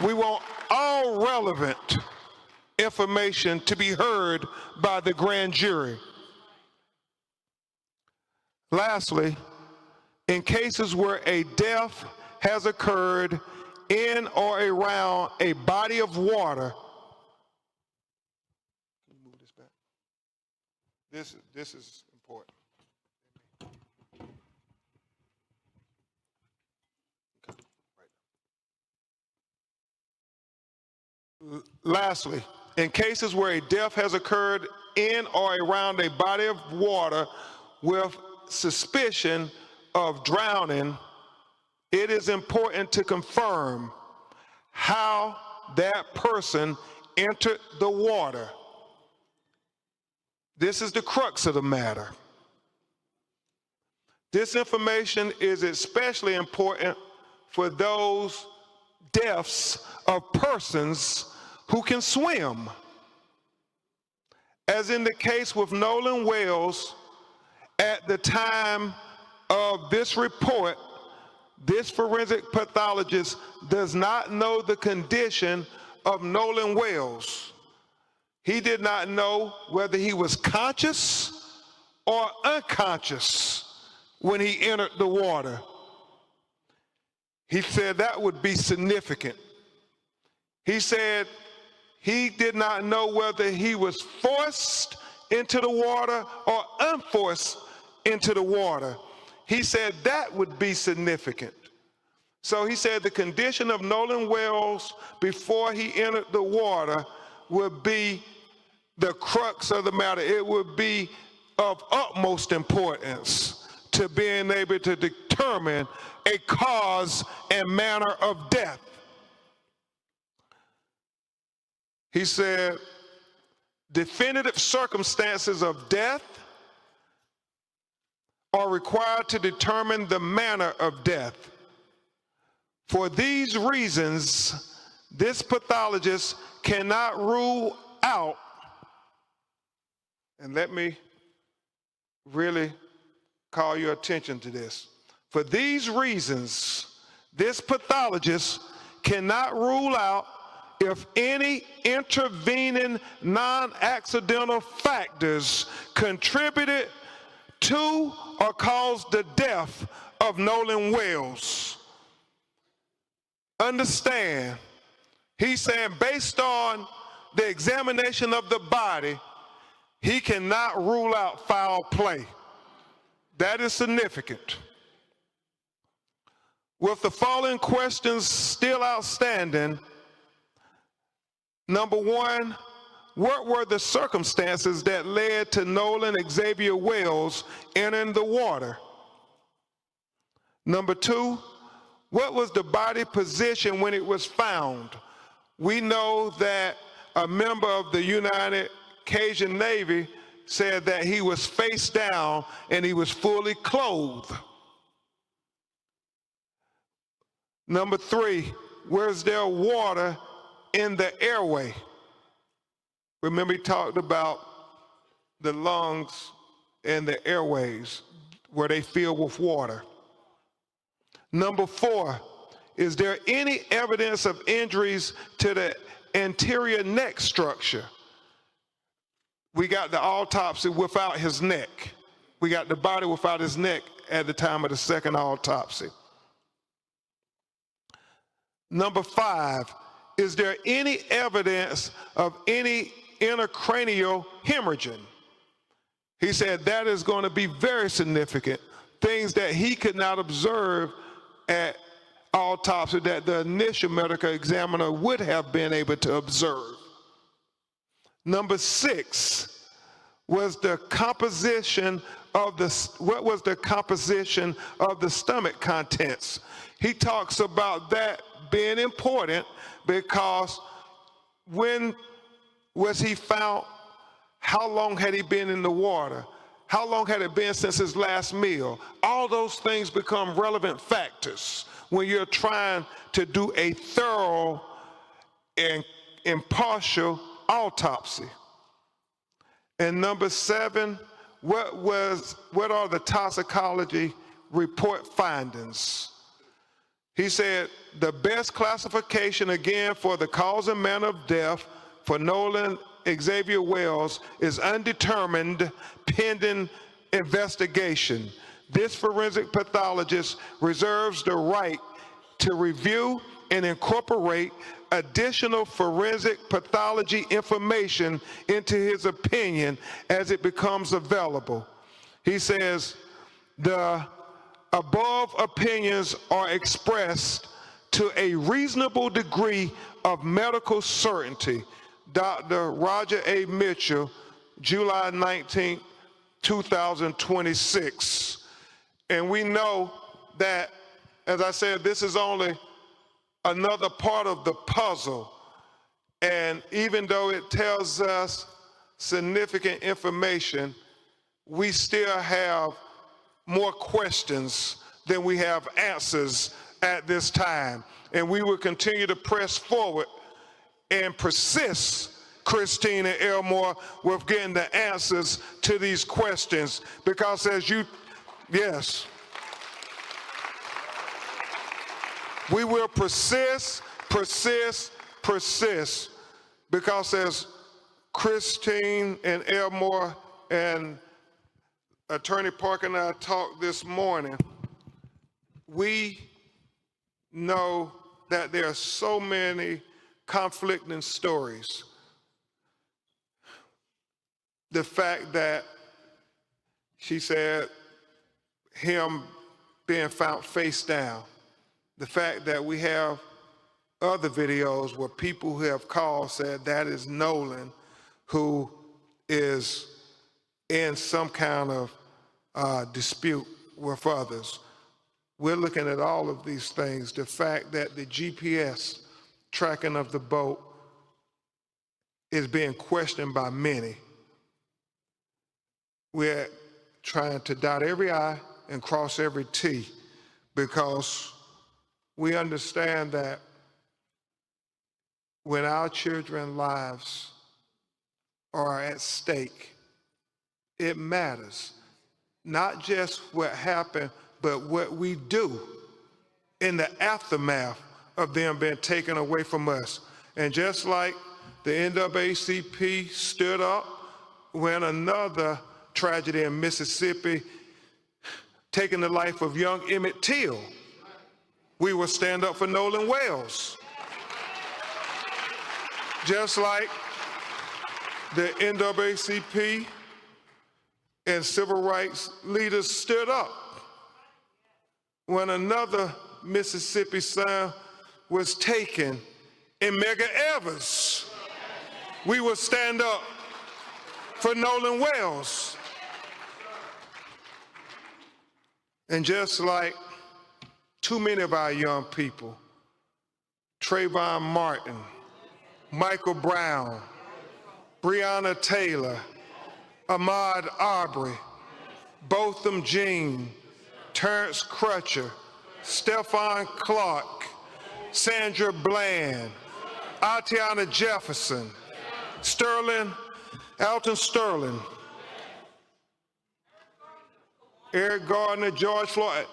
We want all relevant information to be heard by the grand jury. Lastly, in cases where a death has occurred in or around a body of water, can you move this back? This is important. Lastly, in cases where a death has occurred in or around a body of water with suspicion of drowning, it is important to confirm how that person entered the water. This is the crux of the matter. This information is especially important for those deaths of persons who can swim. As in the case with Nolan Wells, at the time of this report, this forensic pathologist does not know the condition of Nolan Wells. He did not know whether he was conscious or unconscious when he entered the water. He said that would be significant. He said he did not know whether he was forced into the water or unforced into the water. He said that would be significant. So he said the condition of Nolan Wells before he entered the water would be the crux of the matter. It would be of utmost importance to being able to determine a cause and manner of death. He said, definitive circumstances of death are required to determine the manner of death. For these reasons, this pathologist cannot rule out, and let me really call your attention to this. For these reasons, this pathologist cannot rule out if any intervening non-accidental factors contributed to or caused the death of Nolan Wells. Understand, he's saying based on the examination of the body, he cannot rule out foul play. That is significant. With the following questions still outstanding, number one, what were the circumstances that led to Nolan Xavier Wells entering the water? Number two, what was the body position when it was found? We know that a member of the United Cajun Navy said that he was face down and he was fully clothed. Number three, was there water in the airway? Remember, he talked about the lungs and the airways, were they filled with water? Number four, is there any evidence of injuries to the anterior neck structure? We got the autopsy without his neck. We got the body without his neck at the time of the second autopsy. Number five, is there any evidence of any intracranial hemorrhaging? He said that is going to be very significant. Things that he could not observe at autopsy that the initial medical examiner would have been able to observe. Number six, was the composition of what was the composition of the stomach contents? He talks about that being important because when was he found? How long had he been in the water? How long had it been since his last meal? All those things become relevant factors when you're trying to do a thorough and impartial autopsy. And number seven, what are the toxicology report findings? He said the best classification again for the cause and manner of death for Nolan Xavier Wells is undetermined pending investigation. This forensic pathologist reserves the right to review and incorporate additional forensic pathology information into his opinion as it becomes available. He says the above opinions are expressed to a reasonable degree of medical certainty. Dr. Roger A. Mitchell, July 19, 2026. And we know that, as I said, this is only another part of the puzzle. And even though it tells us significant information, we still have more questions than we have answers at this time. And we will continue to press forward and persist, Christine and Elmore, with getting the answers to these questions. Because as you, yes, we will persist, because as Christine and Elmore and Attorney Parker and I talked this morning, we know that there are so many conflicting stories. The fact that she said him being found face down, the fact that we have other videos where people who have called said that is Nolan, who is in some kind of dispute with others. We're looking at all of these things. The fact that the GPS tracking of the boat is being questioned by many. We're trying to dot every I and cross every T, because we understand that when our children's lives are at stake, it matters. Not just what happened, but what we do in the aftermath of them being taken away from us. And just like the NAACP stood up when another tragedy in Mississippi taking the life of young Emmett Till, we will stand up for Nolan Wells. Just like the NAACP and civil rights leaders stood up when another Mississippi son was taken in Medgar Evers. We will stand up for Nolan Wells. And just like too many of our young people, Trayvon Martin, Michael Brown, Breonna Taylor, Ahmaud Arbery, Botham Jean, Terrence Crutcher, Stephon Clark, Sandra Bland, Atiana Jefferson, Alton Sterling, Eric Gardner, George Floyd,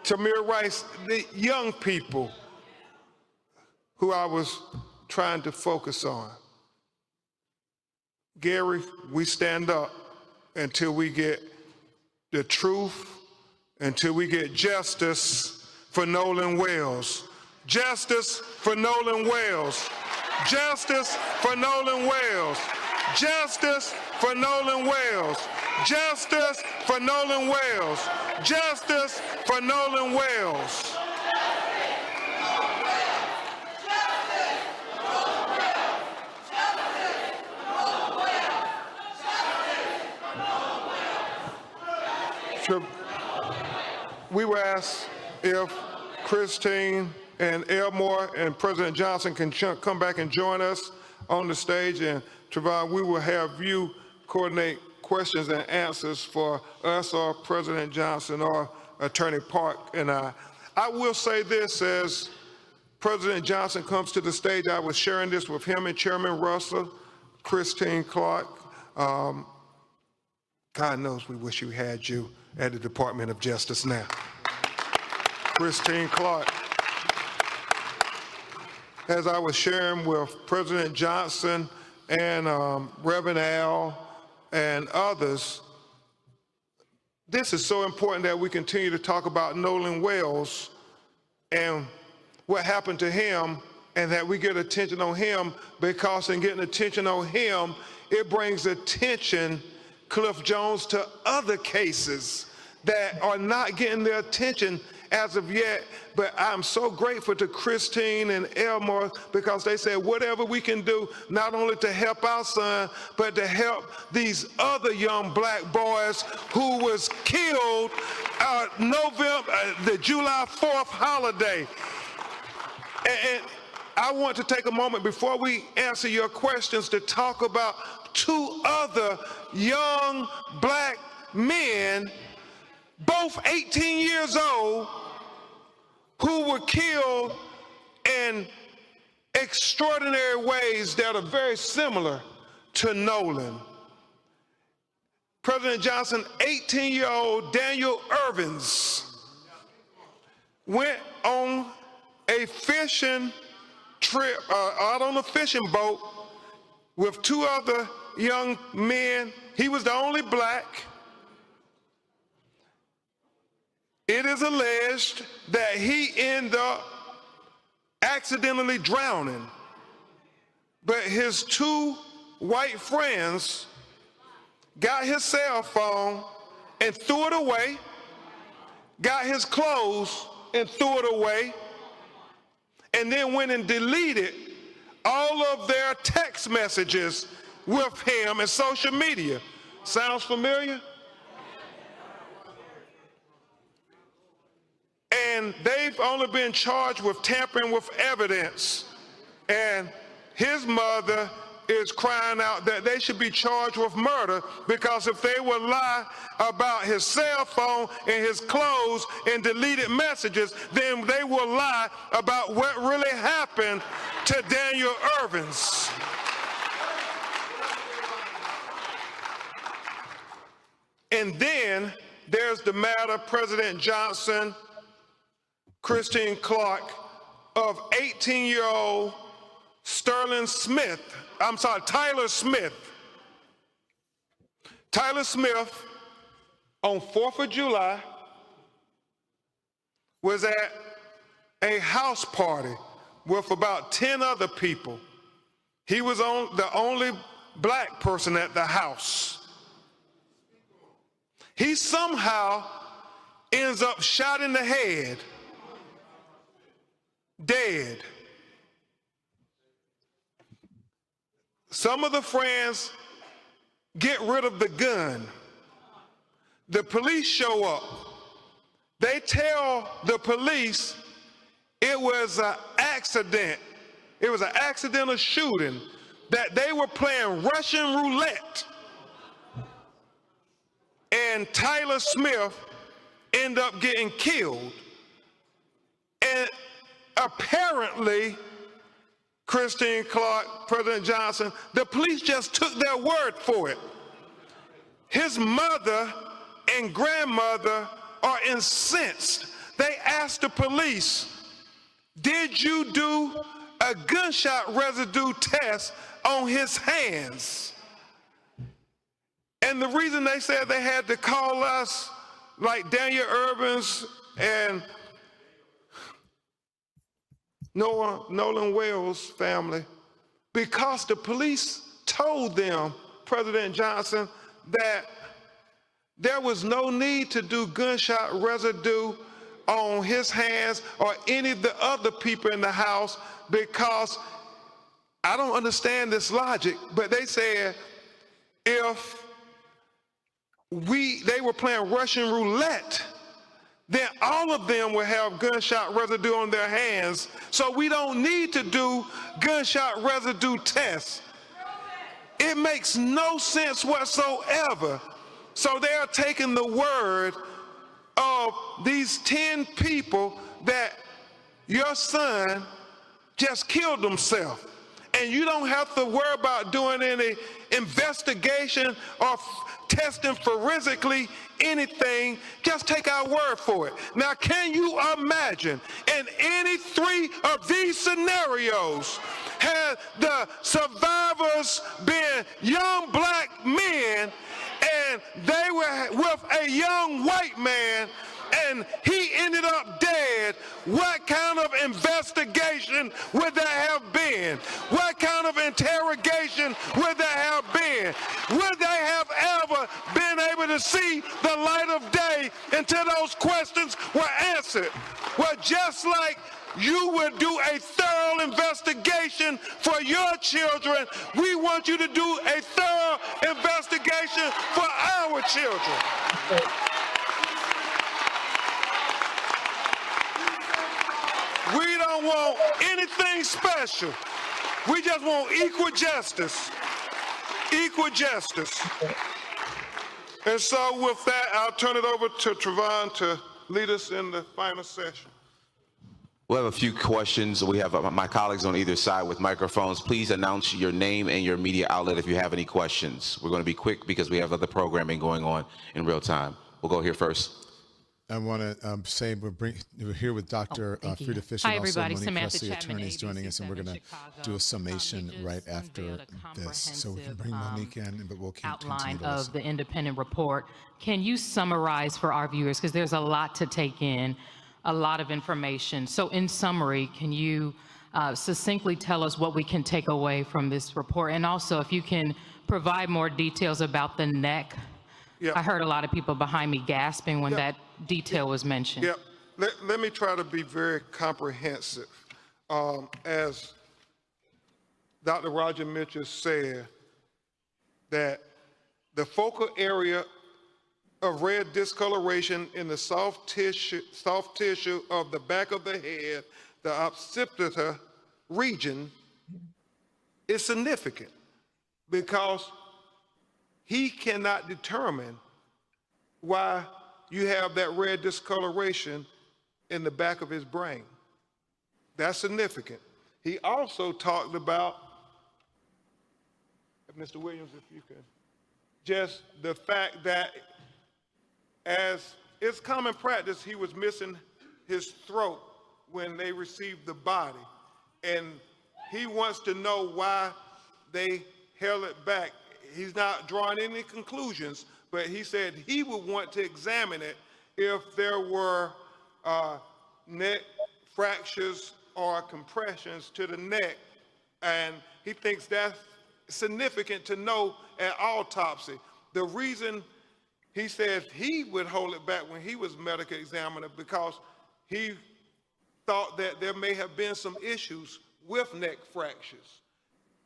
Tamir Rice, the young people who I was trying to focus on. Gary, we stand up until we get the truth, until we get justice for Nolan Wells. Justice for Nolan Wells. Justice for Nolan Wells. Justice for Nolan Wells. Justice for Nolan Wells. Justice for Nolan Wells. We were asked if Christine and Elmore and President Johnson can come back and join us on the stage. And Trevon, we will have you coordinate questions and answers for us or President Johnson or Attorney Park and I. I will say this, as President Johnson comes to the stage, I was sharing this with him and Chairman Russell, Christine Clark. God knows we wish we had you at the Department of Justice now. Christine Clark. As I was sharing with President Johnson and Reverend Al and others, this is so important that we continue to talk about Nolan Wells and what happened to him, and that we get attention on him, because in getting attention on him, it brings attention, Cliff Jones, to other cases that are not getting the attention as of yet, but I'm so grateful to Christine and Elmore because they said whatever we can do, not only to help our son, but to help these other young black boys who was killed the July 4th holiday. And I want to take a moment before we answer your questions to talk about two other young black men, both 18 years old, who were killed in extraordinary ways that are very similar to Nolan. President Johnson, 18-year-old Daniel Irvins went on a fishing trip, out on a fishing boat with two other young men. He was the only black. It is alleged that he ended up accidentally drowning, but his two white friends got his cell phone and threw it away, got his clothes and threw it away, and then went and deleted all of their text messages with him and social media. Sounds familiar? And they've only been charged with tampering with evidence. And his mother is crying out that they should be charged with murder, because if they will lie about his cell phone and his clothes and deleted messages, then they will lie about what really happened to Daniel Irvins. And then there's the matter, President Johnson, Christine Clark, of 18-year-old Tyler Smith. Tyler Smith, on 4th of July, was at a house party with about 10 other people. He was the only black person at the house. He somehow ends up shot in the head, dead. Some of the friends get rid of the gun. The police show up. They tell the police it was an accident. It was an accidental shooting, that they were playing Russian roulette. And Tyler Smith ended up getting killed. And apparently, Christine Clark, President Johnson, the police just took their word for it. His mother and grandmother are incensed. They asked the police, did you do a gunshot residue test on his hands? And the reason they said they had to call us, like Daniel Irvins and Nolan Wells family, because the police told them, President Johnson, that there was no need to do gunshot residue on his hands or any of the other people in the house, because I don't understand this logic, but they said if they were playing Russian roulette, then all of them will have gunshot residue on their hands. So we don't need to do gunshot residue tests. It makes no sense whatsoever. So they are taking the word of these 10 people that your son just killed himself. And you don't have to worry about doing any investigation or testing forensically anything. Just take our word for it. Now, can you imagine in any three of these scenarios, had the survivors been young black men and they were with a young white man and he ended up dead, What kind of investigation would there have been? What kind of interrogation would there have been? Would they have ever been able to see the light of day until those questions were answered? Well, just like you would do a thorough investigation for your children, we want you to do a thorough investigation for our children. We don't want anything special. We just want equal justice. Equal justice. And so with that, I'll turn it over to Trevon to lead us in the final session. We'll have a few questions. We have my colleagues on either side with microphones. Please announce your name and your media outlet if you have any questions. We're going to be quick because we have other programming going on in real time. We'll go here first. I want to say we're here with Dr. Frita Fisher, Hi, and also everybody. Monique Samantha Cressy, Chapman, attorneys joining us, and we're going to do a summation right after this. So we can bring Monique in, but we'll continue Outline to listen. of the independent report. Can you summarize for our viewers, because there's a lot to take in, a lot of information. So in summary, can you succinctly tell us what we can take away from this report? And also, if you can provide more details about the neck. Yep. I heard a lot of people behind me gasping when that detail was mentioned. Yep. Let me try to be very comprehensive. As Dr. Roger Mitchell said, that the focal area of red discoloration in the soft tissue of the back of the head, the occipital region, is significant because he cannot determine why you have that red discoloration in the back of his brain. That's significant. He also talked about, Mr. Williams, if you could, just the fact that as it's common practice, he was missing his throat when they received the body. And he wants to know why they held it back. He's not drawing any conclusions, but he said he would want to examine it if there were neck fractures or compressions to the neck. And he thinks that's significant to know at autopsy. The reason he says he would hold it back when he was medical examiner because he thought that there may have been some issues with neck fractures.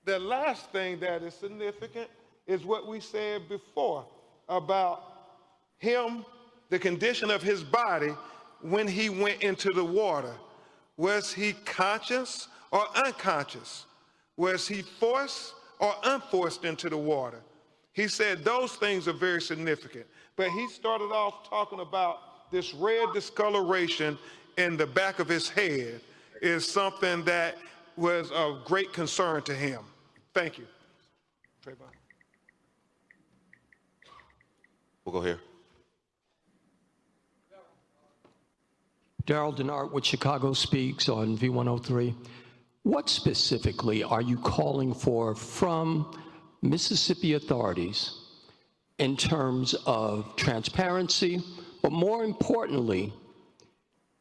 The last thing that is significant is what we said before about him, the condition of his body when he went into the water. Was he conscious or unconscious? Was he forced or unforced into the water? He said those things are very significant. But he started off talking about this red discoloration in the back of his head is something that was of great concern to him. Thank you. Trayvon. We'll go here. Daryl Denard with Chicago Speaks on V103. What specifically are you calling for from Mississippi authorities in terms of transparency, but more importantly,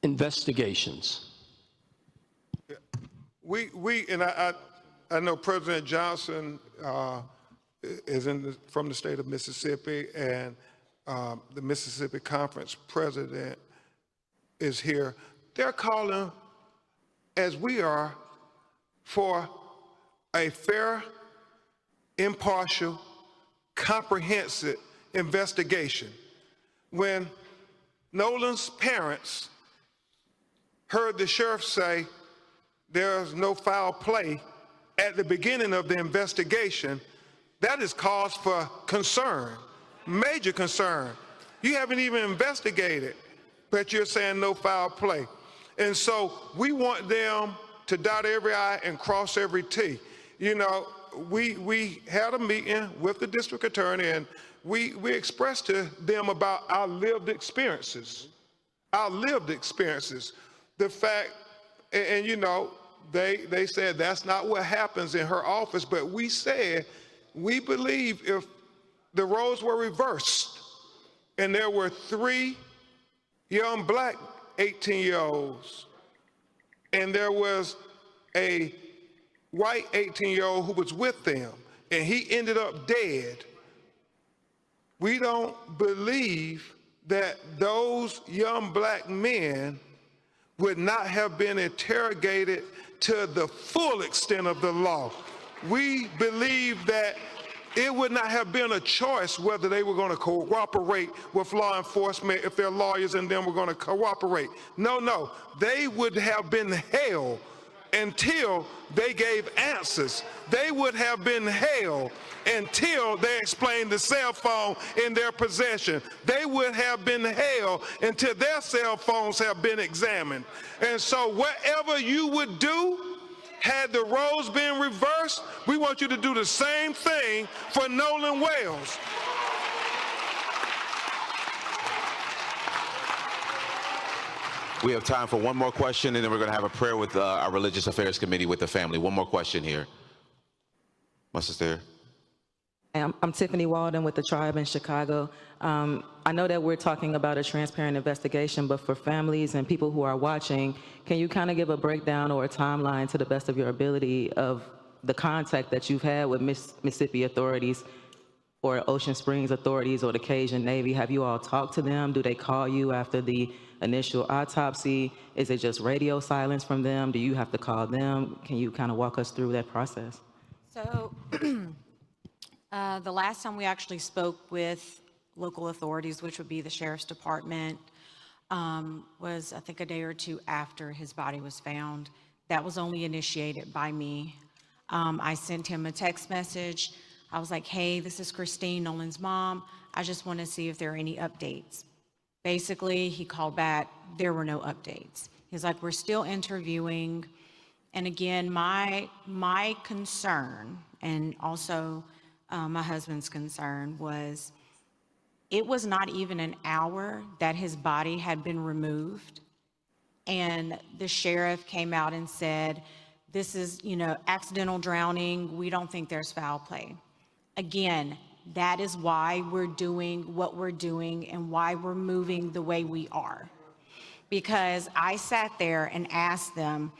investigations? I know President Johnson is from the state of Mississippi, and the Mississippi Conference president is here. They're calling, as we are, for a fair, impartial, comprehensive investigation. When Nolan's parents heard the sheriff say there's no foul play at the beginning of the investigation, that is cause for concern, major concern. You haven't even investigated, but you're saying no foul play. And so we want them to dot every I and cross every T. You know, we had a meeting with the district attorney, and we expressed to them about our lived experiences. The fact, and you know, they said that's not what happens in her office, but we said we believe if the roles were reversed and there were 3 young black 18-year-olds and there was a white 18-year-old who was with them, and he ended up dead, we don't believe that those young black men would not have been interrogated to the full extent of the law. We believe that it would not have been a choice whether they were going to cooperate with law enforcement if their lawyers and them were going to cooperate. No, they would have been held until they gave answers. They would have been held until they explained the cell phone in their possession. They would have been held until their cell phones have been examined. And so whatever you would do, had the roles been reversed, we want you to do the same thing for Nolan Wells. We have time for one more question, and then we're going to have a prayer with our Religious Affairs Committee with the family. One more question here. My sister. I'm Tiffany Walden with the Tribe in Chicago. I know that we're talking about a transparent investigation, but for families and people who are watching, can you kind of give a breakdown or a timeline to the best of your ability of the contact that you've had with Mississippi authorities or Ocean Springs authorities or the Cajun Navy? Have you all talked to them? Do they call you after the initial autopsy? Is it just radio silence from them? Do you have to call them? Can you kind of walk us through that process? So the last time we actually spoke with local authorities, which would be the Sheriff's Department, was I think a day or two after his body was found. That was only initiated by me. I sent him a text message. I was like, hey, this is Christine, Nolan's mom. I just want to see if there are any updates. Basically, he called back, there were no updates. He's like, we're still interviewing. And again, my concern, and also my husband's concern, was it was not even an hour that his body had been removed. And the sheriff came out and said, this is, accidental drowning. We don't think there's foul play. Again, that is why we're doing what we're doing and why we're moving the way we are. Because I sat there and asked them,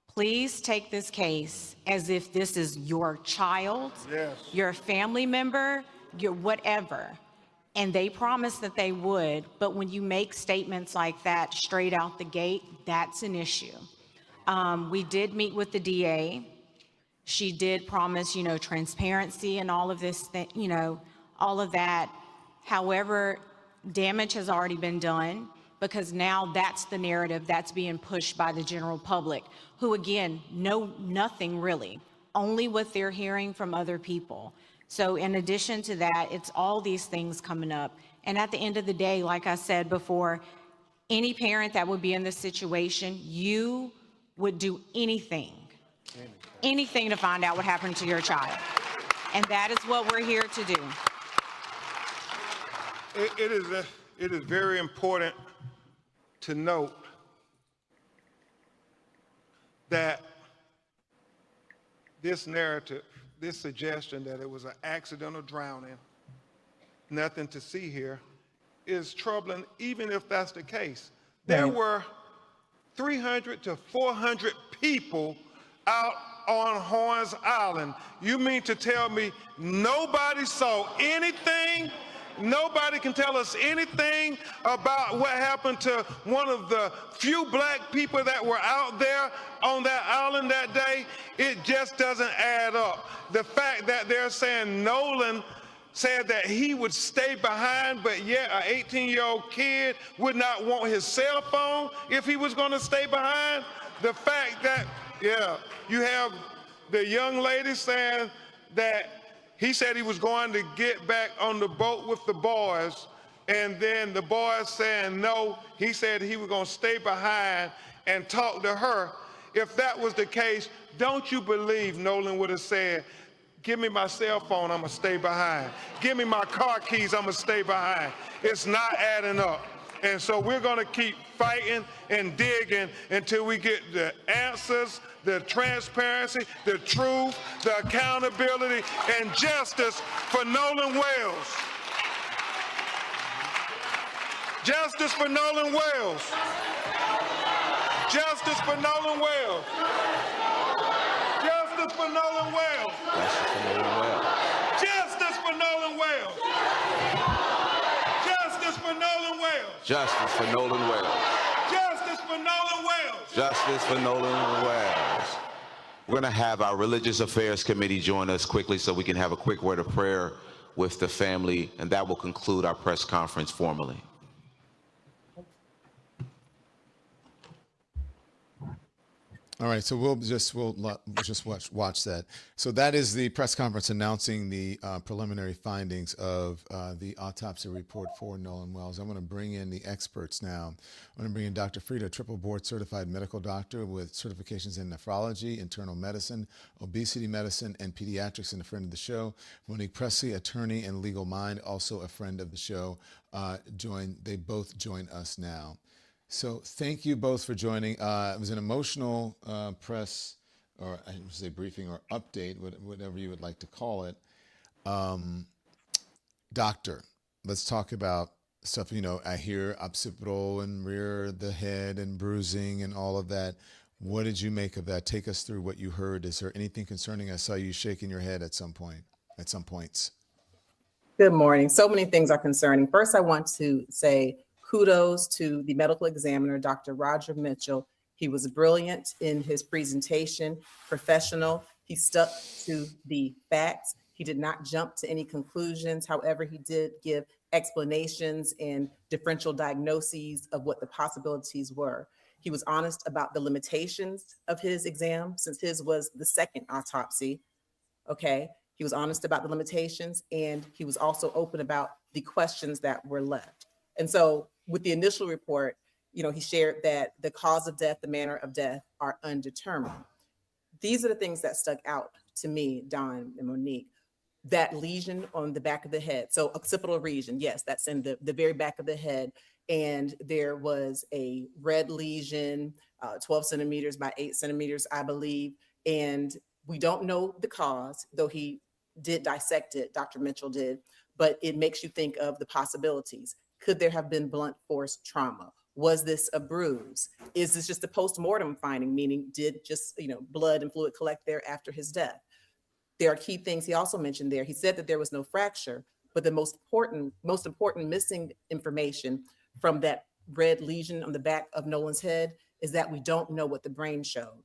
please take this case as if this is your child, yes, your family member, your whatever. And they promised that they would, but when you make statements like that straight out the gate, that's an issue. We did meet with the DA. She did promise, transparency and all of this, all of that. However, damage has already been done, because now that's the narrative that's being pushed by the general public, who again, know nothing really, only what they're hearing from other people. So in addition to that, it's all these things coming up. And at the end of the day, like I said before, any parent that would be in this situation, you would do anything to find out what happened to your child. And that is what we're here to do. It is very important to note that this narrative, this suggestion that it was an accidental drowning, nothing to see here, is troubling, even if that's the case. There were 300 to 400 people out on Horns Island. You mean to tell me nobody saw anything? Nobody can tell us anything about what happened to one of the few black people that were out there on that island that day? It just doesn't add up. The fact that they're saying Nolan said that he would stay behind, but yet an 18-year-old kid would not want his cell phone if he was going to stay behind. The fact that, you have the young lady saying that he said he was going to get back on the boat with the boys, and then the boys saying no. He said he was going to stay behind and talk to her. If that was the case, don't you believe Nolan would have said, give me my cell phone, I'm going to stay behind. Give me my car keys, I'm going to stay behind. It's not adding up. And so we're going to keep fighting and digging until we get the answers, the transparency, the truth, the accountability, and justice for Nolan Wells. Justice for Nolan Wells. Justice for Nolan Wells. Justice for Nolan Wells. Justice for Nolan Wells. Justice for Nolan Wells. Justice for Nolan Wells. Justice for Nolan Wells. Justice for Nolan Wells. We're going to have our Religious Affairs Committee join us quickly so we can have a quick word of prayer with the family, and that will conclude our press conference formally. All right, so we'll just watch that. So that is the press conference announcing the preliminary findings of the autopsy report for Nolan Wells. I'm going to bring in the experts now. I'm going to bring in Dr. Frita, triple board certified medical doctor with certifications in nephrology, internal medicine, obesity medicine, and pediatrics, and a friend of the show. Monique Presley, attorney and legal mind, also a friend of the show. They both join us now. So thank you both for joining. It was an emotional press, or I should say briefing or update, whatever you would like to call it. Doctor, let's talk about stuff. You know, I hear occipital and rear of the head and bruising and all of that. What did you make of that? Take us through what you heard. Is there anything concerning? I saw you shaking your head at some points. Good morning. So many things are concerning. First, I want to say kudos to the medical examiner, Dr. Roger Mitchell. He was brilliant in his presentation, professional. He stuck to the facts. He did not jump to any conclusions. However, he did give explanations and differential diagnoses of what the possibilities were. He was honest about the limitations of his exam, since his was the second autopsy. Okay. He was honest about the limitations, and he was also open about the questions that were left. And so with the initial report, you know, he shared that the cause of death, the manner of death are undetermined. These are the things that stuck out to me, Don and Monique. That lesion on the back of the head. So occipital region, yes, that's in the very back of the head. And there was a red lesion, 12 centimeters by 8 centimeters, I believe. And we don't know the cause, though he did dissect it, Dr. Mitchell did, but it makes you think of the possibilities. Could there have been blunt force trauma? Was this a bruise? Is this just a post-mortem finding, meaning did just, blood and fluid collect there after his death? There are key things he also mentioned there. He said that there was no fracture, but the most important missing information from that red lesion on the back of Nolan's head is that we don't know what the brain showed.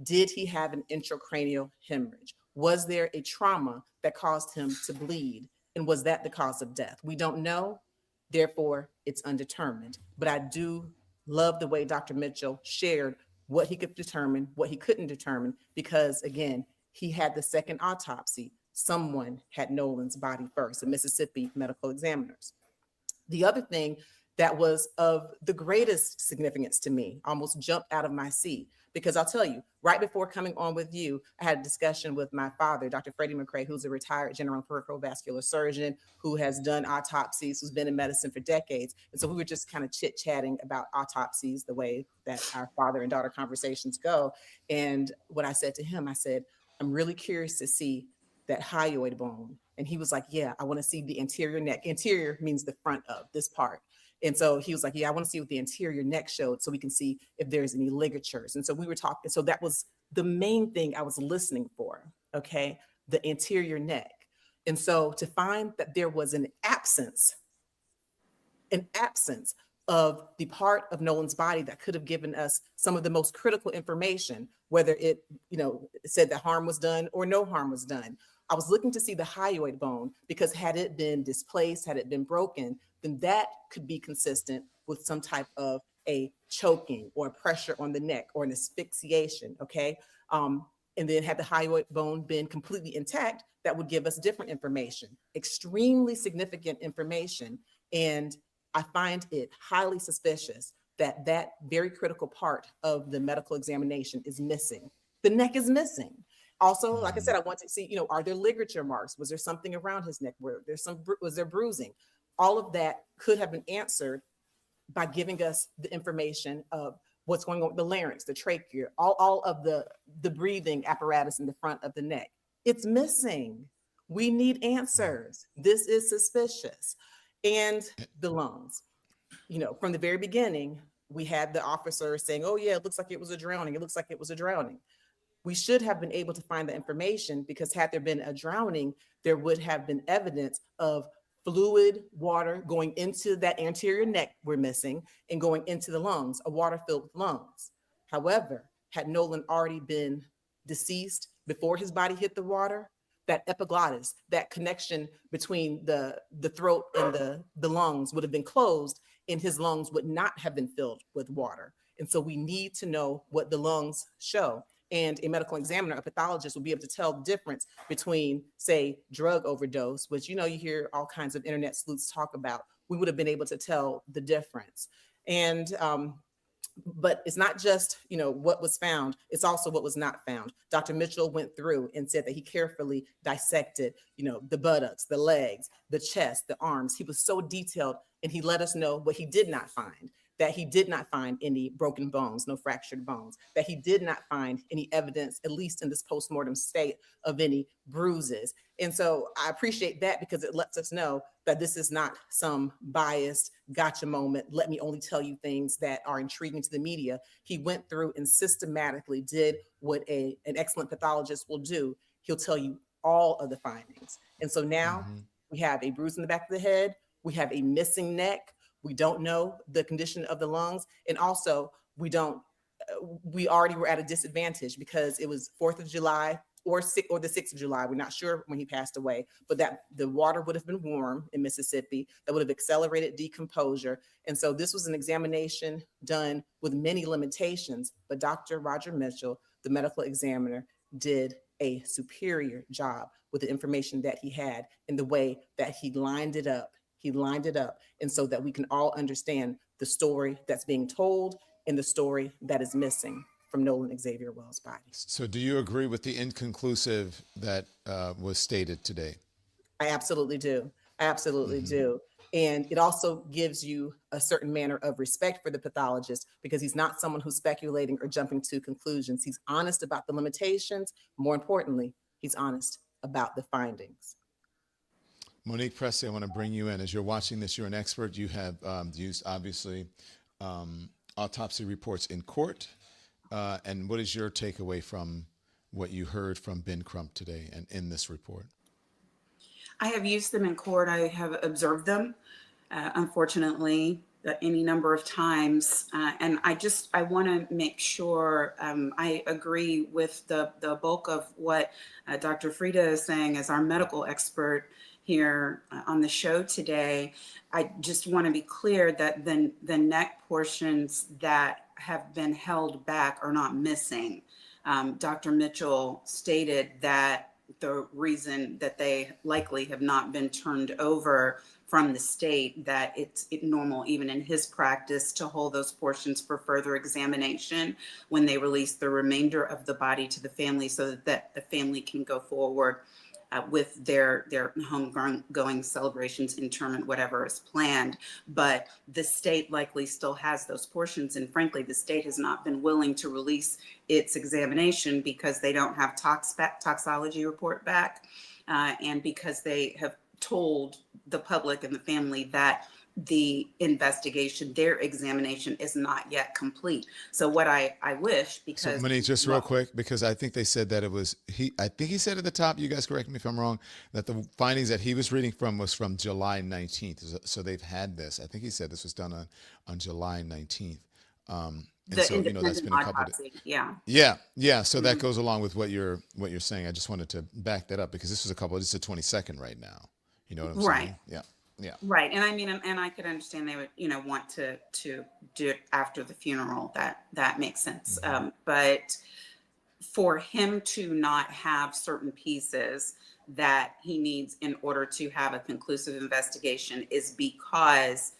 Did he have an intracranial hemorrhage? Was there a trauma that caused him to bleed? And was that the cause of death? We don't know. Therefore, it's undetermined. But I do love the way Dr. Mitchell shared what he could determine, what he couldn't determine, because again, he had the second autopsy. Someone had Nolan's body first, the Mississippi medical examiners. The other thing that was of the greatest significance to me, almost jumped out of my seat, because I'll tell you, right before coming on with you, I had a discussion with my father, Dr. Freddie McCrae, who's a retired general and peripheral vascular surgeon who has done autopsies, who's been in medicine for decades. And so we were just kind of chit-chatting about autopsies, the way that our father and daughter conversations go. And what I said to him, I said, I'm really curious to see that hyoid bone. And he was like, yeah, I want to see the anterior neck. Anterior means the front of this part. And so he was like, yeah, I want to see what the anterior neck showed so we can see if there's any ligatures. And so we were talking. So that was the main thing I was listening for. Okay. The anterior neck. And so to find that there was an absence of the part of Nolan's body that could have given us some of the most critical information, whether it, said that harm was done or no harm was done. I was looking to see the hyoid bone because had it been displaced, had it been broken, then that could be consistent with some type of a choking or pressure on the neck or an asphyxiation, okay? And then had the hyoid bone been completely intact, that would give us different information, extremely significant information. And I find it highly suspicious that that very critical part of the medical examination is missing. The neck is missing. Also, like I said, I want to see, are there ligature marks? Was there something around his neck? Was there bruising? All of that could have been answered by giving us the information of what's going on with the larynx, the trachea, all of the breathing apparatus in the front of the neck. It's missing. We need answers. This is suspicious. And the lungs, from the very beginning, we had the officer saying, oh yeah, it looks like it was a drowning. It looks like it was a drowning. We should have been able to find the information, because had there been a drowning, there would have been evidence of fluid water going into that anterior neck we're missing and going into the lungs, a water-filled lungs. However, had Nolan already been deceased before his body hit the water, that epiglottis, that connection between the throat and the lungs would have been closed, and his lungs would not have been filled with water. And so we need to know what the lungs show. And a medical examiner, a pathologist, will be able to tell the difference between, say, drug overdose, which, you hear all kinds of internet sleuths talk about. We would have been able to tell the difference. And but it's not just, what was found, it's also what was not found. Dr. Mitchell went through and said that he carefully dissected, the buttocks, the legs, the chest, the arms. He was so detailed, and he let us know what he did not find. That he did not find any broken bones, no fractured bones, that he did not find any evidence, at least in this postmortem state, of any bruises. And so I appreciate that, because it lets us know that this is not some biased gotcha moment. Let me only tell you things that are intriguing to the media. He went through and systematically did what an excellent pathologist will do. He'll tell you all of the findings. And so now we have a bruise in the back of the head. We have a missing neck. We don't know the condition of the lungs. And also we already were at a disadvantage, because it was 4th of July or the 6th of July. We're not sure when he passed away, but that the water would have been warm in Mississippi. That would have accelerated decomposure. And so this was an examination done with many limitations, but Dr. Roger Mitchell, the medical examiner, did a superior job with the information that he had, in the way that he lined it up. And so that we can all understand the story that's being told and the story that is missing from Nolan Xavier Wells' body. So do you agree with the inconclusive that was stated today? I absolutely do. Do. And it also gives you a certain manner of respect for the pathologist, because he's not someone who's speculating or jumping to conclusions. He's honest about the limitations. More importantly, he's honest about the findings. Monique Presley, I want to bring you in. As you're watching this, you're an expert. You have used, obviously, autopsy reports in court. And what is your takeaway from what you heard from Ben Crump today and in this report? I have used them in court. I have observed them, unfortunately, any number of times. And I want to make sure I agree with the bulk of what Dr. Frita is saying as our medical expert here on the show today. I just want to be clear that the neck portions that have been held back are not missing. Dr. Mitchell stated that the reason that they likely have not been turned over from the state, that it's normal even in his practice to hold those portions for further examination when they release the remainder of the body to the family, so that the family can go forward with their homegoing celebrations, interment, whatever is planned. But the state likely still has those portions. And frankly, the state has not been willing to release its examination, because they don't have toxology report back, and because they have told the public and the family that the investigation, their examination, is not yet complete. So what I wish, because— So, Monique, just real quick, because I think they said that it was, I think he said at the top, you guys correct me if I'm wrong, that the findings that he was reading from was from July 19th. So they've had this. I think he said this was done on July 19th. And so, that's been a couple of days. Yeah. So that goes along with what you're saying. I just wanted to back that up, because this is the 22nd right now. You know what I'm saying? Yeah. Right. And I mean, and I could understand they would, want to do it after the funeral. That makes sense. But for him to not have certain pieces that he needs in order to have a conclusive investigation is because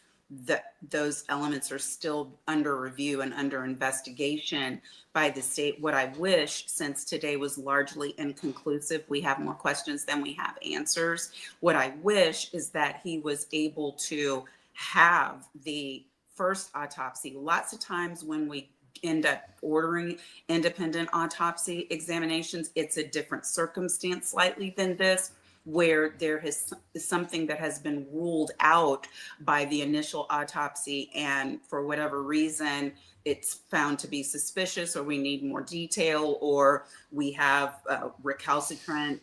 those elements are still under review and under investigation by the state. What I wish, since today was largely inconclusive, we have more questions than we have answers. What I wish is that he was able to have the first autopsy. Lots of times when we end up ordering independent autopsy examinations, it's a different circumstance slightly than this, where there is something that has been ruled out by the initial autopsy, and for whatever reason, it's found to be suspicious, or we need more detail, or we have recalcitrant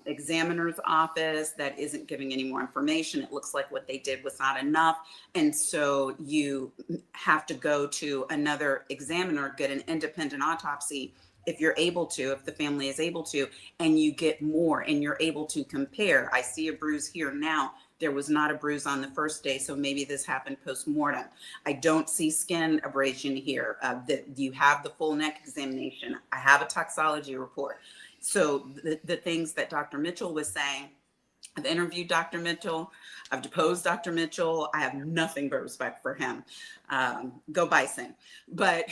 examiner's office that isn't giving any more information. It looks like what they did was not enough. And so you have to go to another examiner, get an independent autopsy if you're able to, if the family is able to, and you get more and you're able to compare. I see a bruise here now. There was not a bruise on the first day, so maybe this happened post-mortem. I don't see skin abrasion here. You have the full neck examination. I have a toxology report. So the things that Dr. Mitchell was saying, I've interviewed Dr. Mitchell, I've deposed Dr. Mitchell. I have nothing but respect for him. Go Bison. But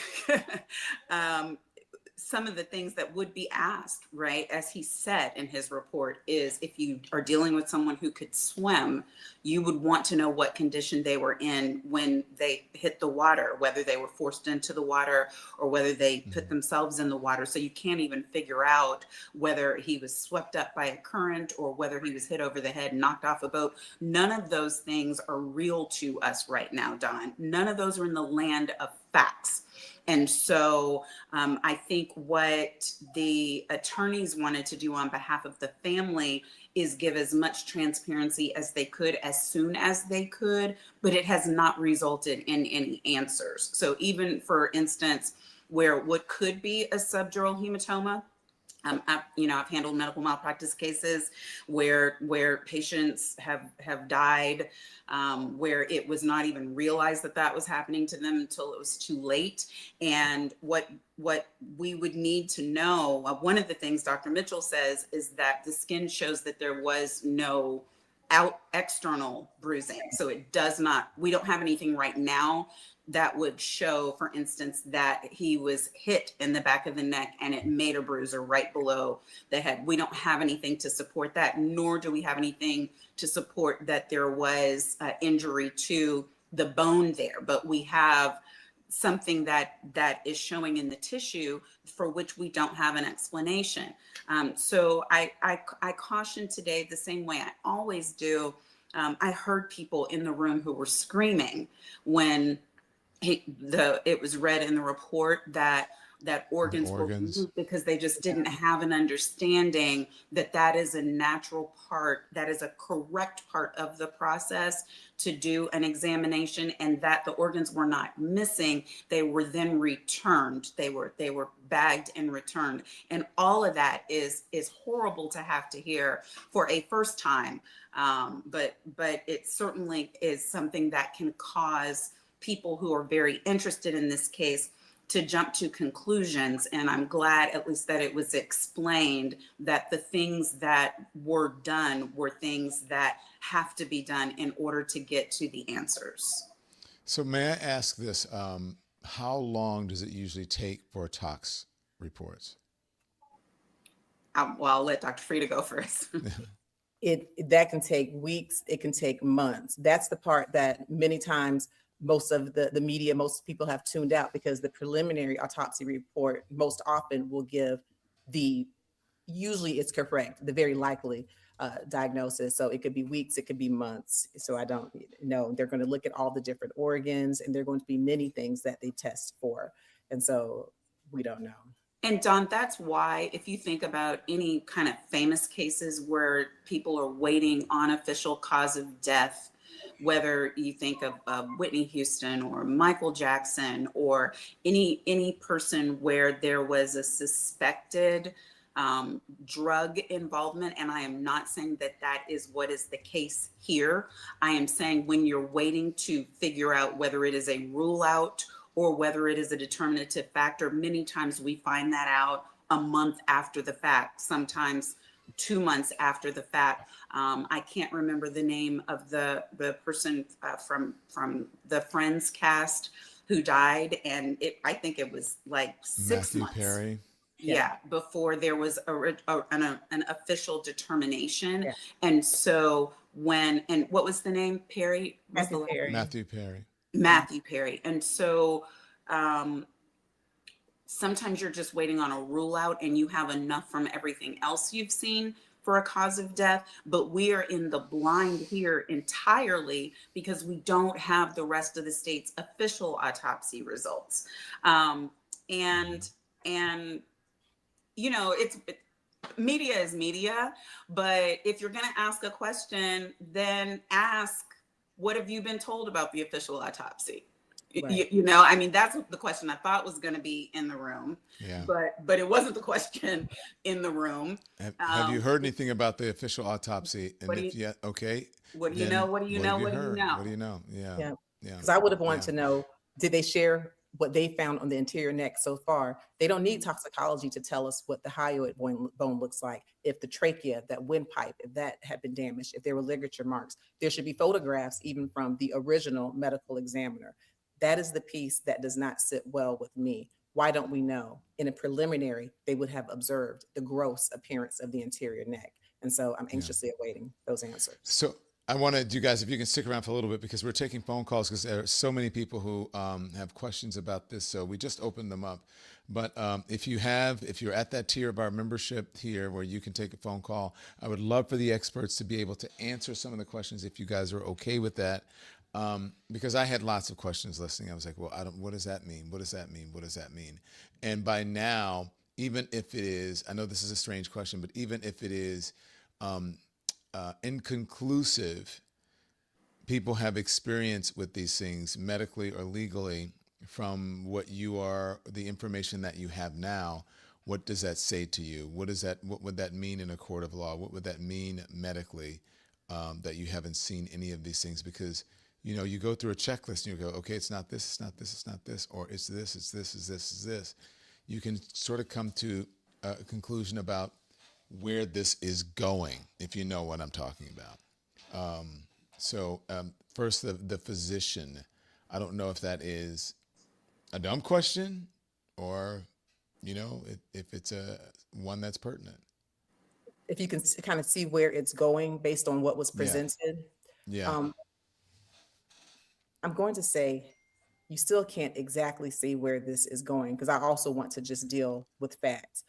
some of the things that would be asked, right, as he said in his report, is if you are dealing with someone who could swim, you would want to know what condition they were in when they hit the water, whether they were forced into the water or whether they put themselves in the water. So you can't even figure out whether he was swept up by a current or whether he was hit over the head and knocked off a boat. None of those things are real to us right now, Don. None of those are in the land of facts. And so I think what the attorneys wanted to do on behalf of the family is give as much transparency as they could, as soon as they could, but it has not resulted in any answers. So even, for instance, where what could be a subdural hematoma, I've handled medical malpractice cases where patients have died, where it was not even realized that was happening to them until it was too late. And what we would need to know, one of the things Dr. Mitchell says is that the skin shows that there was no external bruising. So we don't have anything right now that would show, for instance, that he was hit in the back of the neck and it made a bruise or right below the head. We don't have anything to support that, nor do we have anything to support that there was injury to the bone there. But we have something that is showing in the tissue for which we don't have an explanation. So I caution today the same way I always do. I heard people in the room who were screaming when it was read in the report that organs were removed, because they just didn't have an understanding that is a natural part, that is a correct part of the process to do an examination, and that the organs were not missing. They were then returned. They were bagged and returned. And all of that is horrible to have to hear for a first time. But it certainly is something that can cause people who are very interested in this case to jump to conclusions. And I'm glad at least that it was explained that the things that were done were things that have to be done in order to get to the answers. So may I ask this, how long does it usually take for tox reports? Well, I'll let Dr. Frita go first. That can take weeks, it can take months. That's the part that many times most of the media, most people have tuned out, because the preliminary autopsy report most often will give usually it's correct, the very likely diagnosis. So it could be weeks, it could be months. So I don't know. They're going to look at all the different organs, and there are going to be many things that they test for. And so we don't know. And Don, that's why if you think about any kind of famous cases where people are waiting on official cause of death, whether you think of Whitney Houston or Michael Jackson or any person where there was a suspected drug involvement, and I am not saying that is what is the case here. I am saying when you're waiting to figure out whether it is a rule out or whether it is a determinative factor, many times we find that out a month after the fact, sometimes 2 months after the fact. I can't remember the name of the person from the Friends cast who died, and I think it was like 6 months. Matthew Perry. Yeah, before there was an official determination. Yeah. And so and what was the name? Perry? Matthew Perry. Matthew Perry. Matthew Perry. And so sometimes you're just waiting on a rule out and you have enough from everything else you've seen for a cause of death, but we are in the blind here entirely because we don't have the rest of the state's official autopsy results. And you know, media is media, but if you're going to ask a question, then ask, what have you been told about the official autopsy? Right. You know, I mean, that's the question I thought was going to be in the room, Yeah. but it wasn't the question in the room. Have you heard anything about the official autopsy? And What do if you, yet, okay, what do you then know? What do you what know? have you What do you heard? know? What do you know? Yeah. Yeah. Yeah. Because I would have wanted Yeah. to know, did they share what they found on the anterior neck so far? They don't need toxicology to tell us what the hyoid bone looks like. If the trachea, that windpipe, if that had been damaged, if there were ligature marks, there should be photographs even from the original medical examiner. That is the piece that does not sit well with me. Why don't we know? In a preliminary, they would have observed the gross appearance of the anterior neck. And so I'm anxiously awaiting those answers. So I wanted you guys, if you can stick around for a little bit, because we're taking phone calls because there are so many people who have questions about this. So we just opened them up. But if you're at that tier of our membership here where you can take a phone call, I would love for the experts to be able to answer some of the questions if you guys are okay with that. Because I had lots of questions listening. I was like, well, what does that mean? What does that mean? What does that mean? And by now, even if it is, I know this is a strange question, but even if it is inconclusive, people have experience with these things medically or legally from the information that you have now. What does that say to you? What would that mean in a court of law? What would that mean medically, that you haven't seen any of these things? Because you know, you go through a checklist and you go, okay, it's not this, it's not this, it's not this, or it's this, it's this, it's this, it's this. You can sort of come to a conclusion about where this is going, if you know what I'm talking about. First, the physician. I don't know if that is a dumb question or, you know, if it's one that's pertinent. If you can kind of see where it's going based on what was Yeah. presented. Yeah. I'm going to say you still can't exactly see where this is going because I also want to just deal with facts.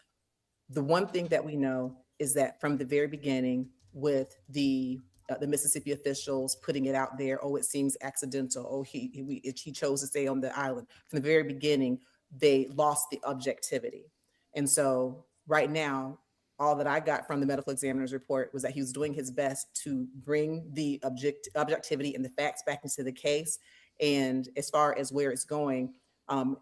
The one thing that we know is that from the very beginning with the Mississippi officials putting it out there, oh, it seems accidental. Oh, he chose to stay on the island. From the very beginning, they lost the objectivity. And so right now, all that I got from the medical examiner's report was that he was doing his best to bring the objectivity and the facts back into the case. And as far as where it's going,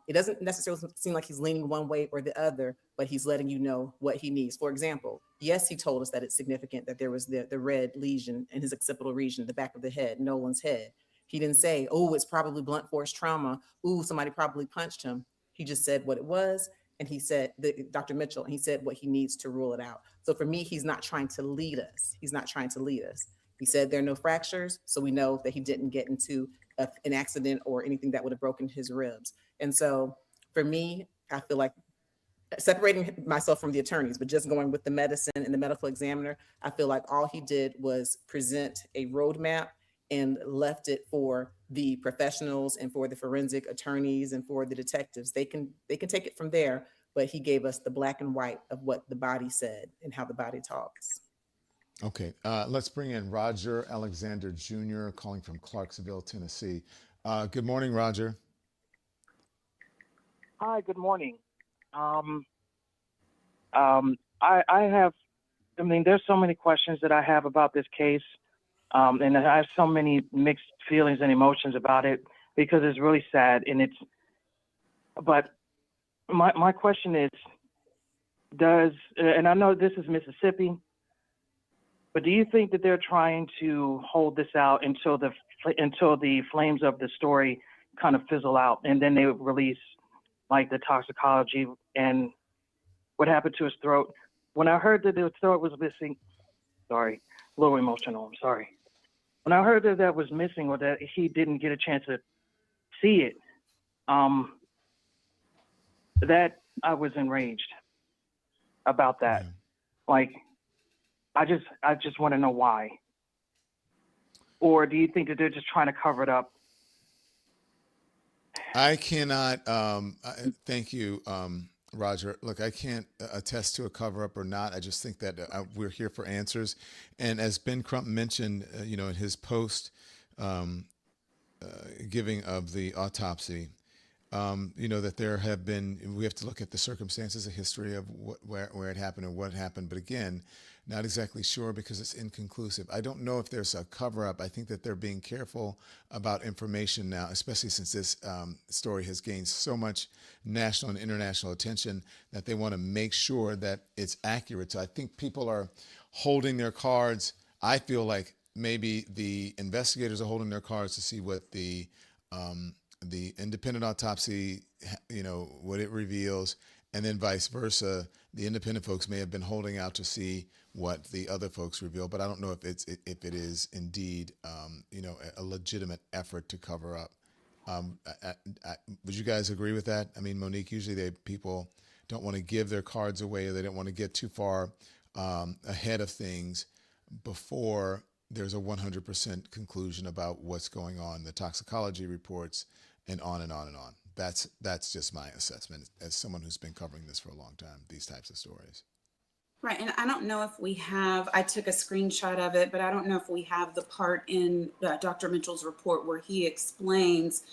it doesn't necessarily seem like he's leaning one way or the other, but he's letting you know what he needs. For example, yes, he told us that it's significant that there was the red lesion in his occipital region, the back of the head, Nolan's head. He didn't say, oh, it's probably blunt force trauma. Ooh, somebody probably punched him. He just said what it was. And he said, Dr. Mitchell, he said what he needs to rule it out. So for me, he's not trying to lead us. He's not trying to lead us. He said there are no fractures. So we know that he didn't get into an accident or anything that would have broken his ribs. And so for me, I feel like separating myself from the attorneys, but just going with the medicine and the medical examiner, I feel like all he did was present a roadmap and left it for the professionals and for the forensic attorneys and for the detectives. They can take it from there, but he gave us the black and white of what the body said and how the body talks. Okay, let's bring in Roger Alexander Jr. calling from Clarksville, Tennessee. Good morning, Roger. Hi, good morning. There's so many questions that I have about this case, and I have so many mixed feelings and emotions about it because it's really sad, but my question is, and I know this is Mississippi, but do you think that they're trying to hold this out until the flames of the story kind of fizzle out, and then they release like the toxicology and what happened to his throat? When I heard that his throat was missing, sorry, a little emotional, I'm sorry. When I heard that was missing or that he didn't get a chance to see it, that I was enraged about that. Like, I just want to know why. Or do you think that they're just trying to cover it up? I cannot, thank you. Roger, look, I can't attest to a cover up or not. I just think that we're here for answers. And as Ben Crump mentioned, in his post giving of the autopsy, that there have been, we have to look at the circumstances, the history of where it happened and what happened. But again, not exactly sure because it's inconclusive. I don't know if there's a cover up. I think that they're being careful about information now, especially since this story has gained so much national and international attention that they want to make sure that it's accurate. So I think people are holding their cards. I feel like maybe the investigators are holding their cards to see what the independent autopsy, what it reveals, and then vice versa. The independent folks may have been holding out to see what the other folks reveal, but I don't know if it is indeed, a legitimate effort to cover up. Would you guys agree with that? I mean, Monique, usually people don't want to give their cards away, or they don't want to get too far ahead of things before there's a 100% conclusion about what's going on, the toxicology reports, and on and on and on. That's just my assessment as someone who's been covering this for a long time, these types of stories. Right, and I don't know if we have, I took a screenshot of it, but I don't know if we have the part in Dr. Mitchell's report where he explains,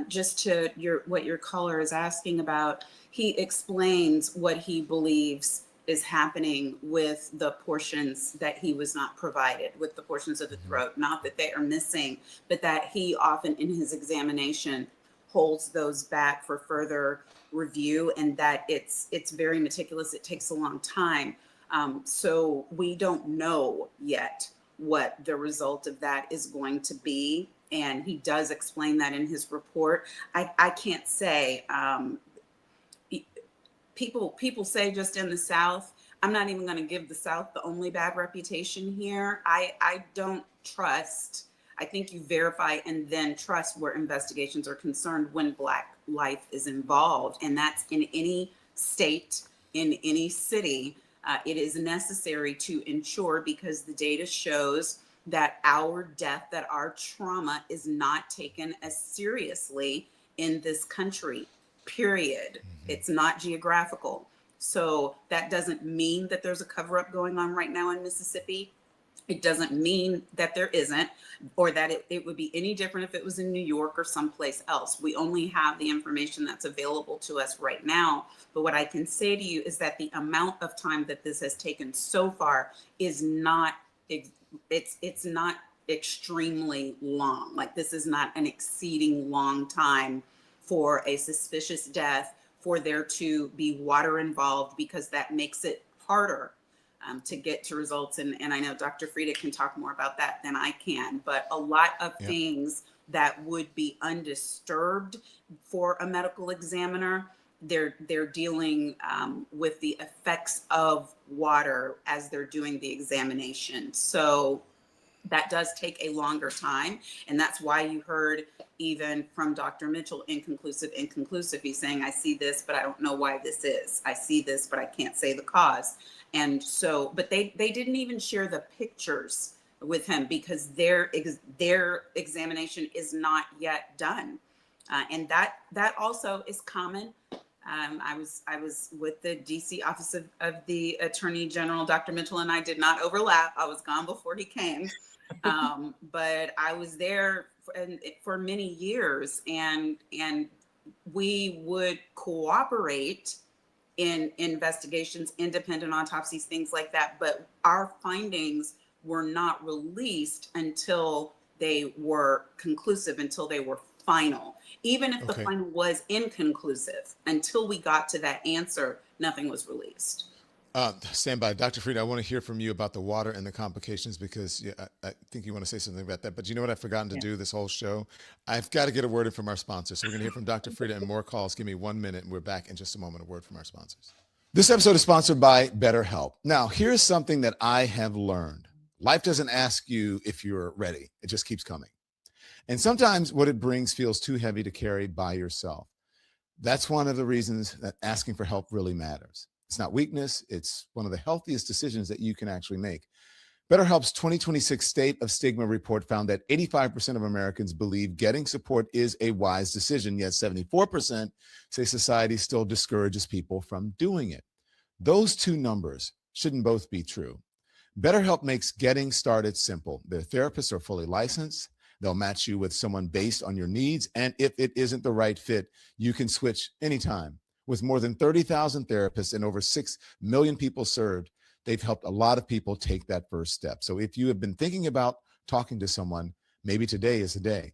just to what your caller is asking about, he explains what he believes is happening with the portions that he was not provided, with the portions of the throat, not that they are missing, but that he often in his examination holds those back for further review, and that it's very meticulous. It takes a long time. So we don't know yet what the result of that is going to be. And he does explain that in his report. I can't say, people say just in the South, I'm not even going to give the South the only bad reputation here. I don't trust. I think you verify and then trust where investigations are concerned when Black life is involved. And that's in any state, in any city. It is necessary to ensure, because the data shows that our death, that our trauma is not taken as seriously in this country, period. It's not geographical. So that doesn't mean that there's a cover up going on right now in Mississippi. It doesn't mean that there isn't, or that it would be any different if it was in New York or someplace else. We only have the information that's available to us right now. But what I can say to you is that the amount of time that this has taken so far is not, it's not extremely long. Like, this is not an exceeding long time for a suspicious death, for there to be water involved, because that makes it harder to get to results. And I know Dr. Frita can talk more about that than I can, but a lot of things that would be undisturbed for a medical examiner, they're dealing with the effects of water as they're doing the examination. So that does take a longer time. And that's why you heard even from Dr. Mitchell, inconclusive. He's saying, I see this, but I don't know why this is. I see this, but I can't say the cause. And so, but they didn't even share the pictures with him, because their examination is not yet done. And that also is common. I was with the DC Office of the Attorney General. Dr. Mitchell and I did not overlap. I was gone before he came. But I was there for many years, and we would cooperate in investigations, independent autopsies, things like that. But our findings were not released until they were conclusive, until they were final. Even if the final was inconclusive, until we got to that answer, nothing was released. Stand by. Dr. Frita, I want to hear from you about the water and the complications, because I think you want to say something about that. But you know what I've forgotten to do this whole show? I've got to get a word in from our sponsors. So we're going to hear from Dr. Frita and more calls. Give me 1 minute, and we're back in just a moment. A word from our sponsors. This episode is sponsored by BetterHelp. Now, here's something that I have learned. Life doesn't ask you if you're ready. It just keeps coming. And sometimes what it brings feels too heavy to carry by yourself. That's one of the reasons that asking for help really matters. It's not weakness. It's one of the healthiest decisions that you can actually make. BetterHelp's 2026 State of Stigma report found that 85% of Americans believe getting support is a wise decision, yet 74% say society still discourages people from doing it. Those two numbers shouldn't both be true. BetterHelp makes getting started simple. Their therapists are fully licensed. They'll match you with someone based on your needs. And if it isn't the right fit, you can switch anytime. With more than 30,000 therapists and over 6 million people served, they've helped a lot of people take that first step. So if you have been thinking about talking to someone, maybe today is the day.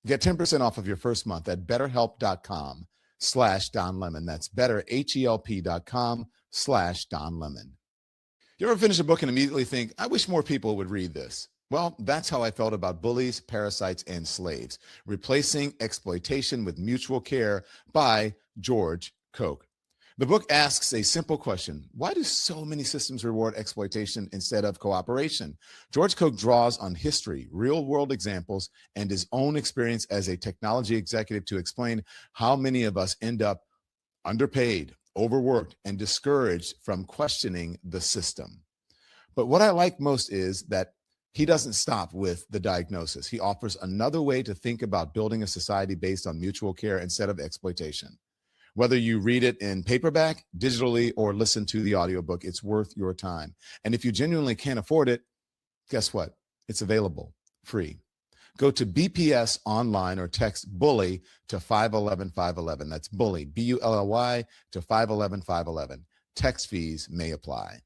Get 10% off of your first month at betterhelp.com/Don Lemon. That's betterhelp.com/Don Lemon. You ever finish a book and immediately think, I wish more people would read this? Well, that's how I felt about Bullies, Parasites, and Slaves, Replacing Exploitation with Mutual Care by George Koch. The book asks a simple question. Why do so many systems reward exploitation instead of cooperation? George Koch draws on history, real-world examples, and his own experience as a technology executive to explain how many of us end up underpaid, overworked, and discouraged from questioning the system. But what I like most is that he doesn't stop with the diagnosis. He offers another way to think about building a society based on mutual care instead of exploitation. Whether you read it in paperback, digitally, or listen to the audiobook, it's worth your time. And if you genuinely can't afford it, guess what? It's available free. Go to BPS online or text BULLY to 511-511. That's BULLY, BULLY, to 511-511. Text fees may apply.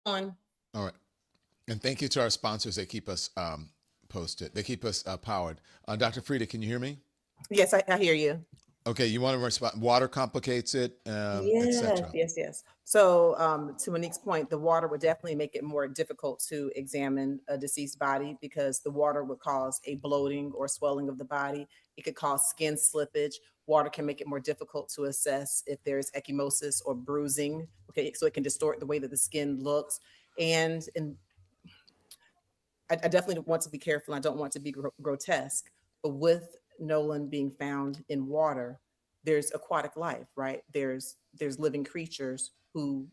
On. All right. And thank you to our sponsors. They keep us posted. They keep us powered. Dr. Frita, can you hear me? Yes, I hear you. Okay, you want to respond? Water complicates it, Yes, etc. yes. So to Monique's point, the water would definitely make it more difficult to examine a deceased body because the water would cause a bloating or swelling of the body. It could cause skin slippage. Water can make it more difficult to assess if there's ecchymosis or bruising. Okay, so it can distort the way that the skin looks. And I definitely want to be careful. I don't want to be grotesque, but with Nolan being found in water, there's aquatic life, right? There's living creatures who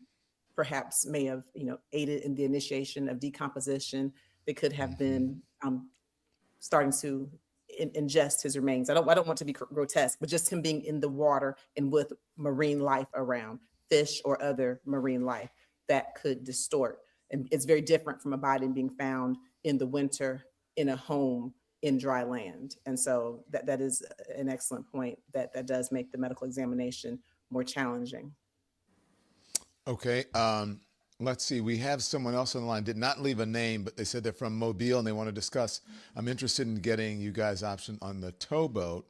perhaps may have, aided in the initiation of decomposition. They could have been starting to ingest his remains. I don't want to be grotesque, but just him being in the water and with marine life around, fish or other marine life, that could distort. And it's very different from a body being found in the winter in a home in dry land. And so that is an excellent point that does make the medical examination more challenging. Okay. Let's see. We have someone else on the line. Did not leave a name, but they said they're from Mobile and they want to discuss. I'm interested in getting you guys option on the towboat.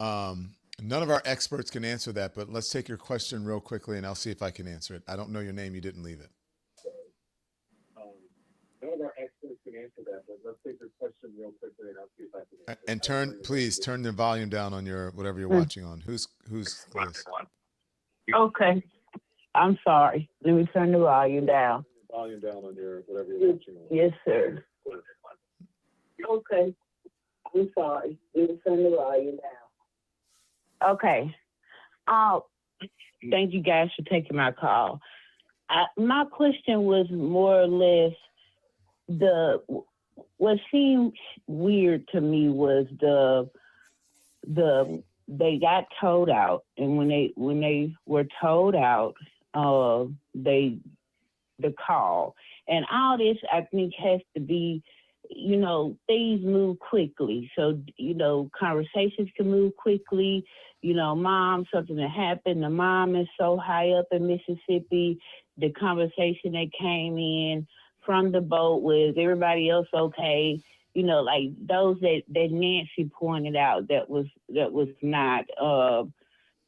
None of our experts can answer that, but let's take your question real quickly and I'll see if I can answer it. I don't know your name. You didn't leave it. None of our experts can answer that, but let's take your question real quickly and I'll see if I can answer it. And please turn the volume down on your whatever you're watching on. Who's this? Okay. I'm sorry. Let me turn the volume down. Volume down on your whatever you're watching on. Yes, sir. Okay. I'm sorry. Let me turn the volume down. Okay. Thank you guys for taking my call. My question was more or less what seemed weird to me was they got towed out, and when they were towed out, the call and all this, I think, has to be, things move quickly. So, conversations can move quickly. Mom, something that happened. The mom is so high up in Mississippi. The conversation that came in from the boat was everybody else okay? Like those that Nancy pointed out, that was not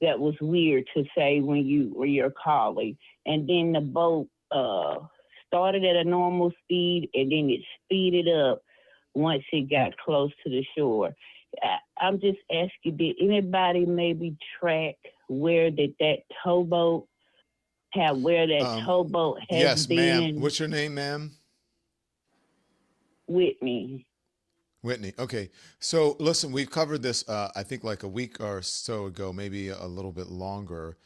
that was weird to say when you're calling. And then the boat started at a normal speed and then it speeded up once it got close to the shore. I'm just asking, did anybody maybe track where that towboat towboat has yes, been? Yes, ma'am. What's your name, ma'am? Whitney. Okay. So listen, we've covered this, I think like a week or so ago, maybe a little bit longer.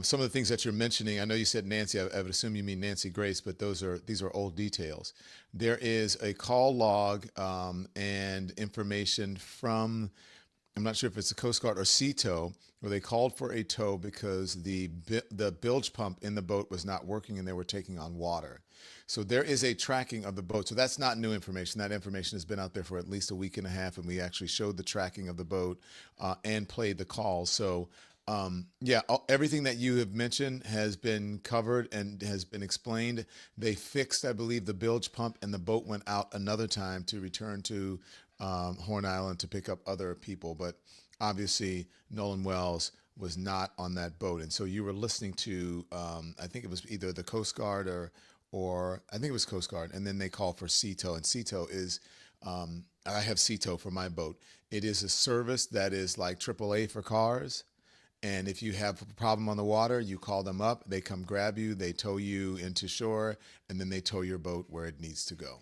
some of the things that you're mentioning, I know you said Nancy, I would assume you mean Nancy Grace, but these are old details. There is a call log and information from, I'm not sure if it's the Coast Guard or CETO, where they called for a tow because the bilge pump in the boat was not working and they were taking on water. So there is a tracking of the boat. So that's not new information. That information has been out there for at least a week and a half, and we actually showed the tracking of the boat and played the call. So yeah, everything that you have mentioned has been covered and has been explained. They fixed, I believe, the bilge pump, and the boat went out another time to return to Horn Island to pick up other people. But obviously, Nolan Wells was not on that boat. And so you were listening to, I think it was either the Coast Guard or I think it was Coast Guard. And then they call for CETO. And CETO is, I have CETO for my boat. It is a service that is like AAA for cars. And if you have a problem on the water, you call them up, they come grab you, they tow you into shore, and then they tow your boat where it needs to go.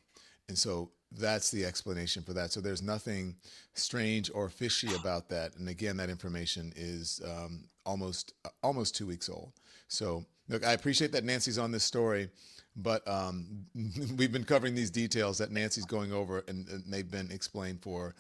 And so that's the explanation for that. So there's nothing strange or fishy about that. And again, that information is almost 2 weeks old. So look, I appreciate that Nancy's on this story, but we've been covering these details that Nancy's going over, and they've been explained for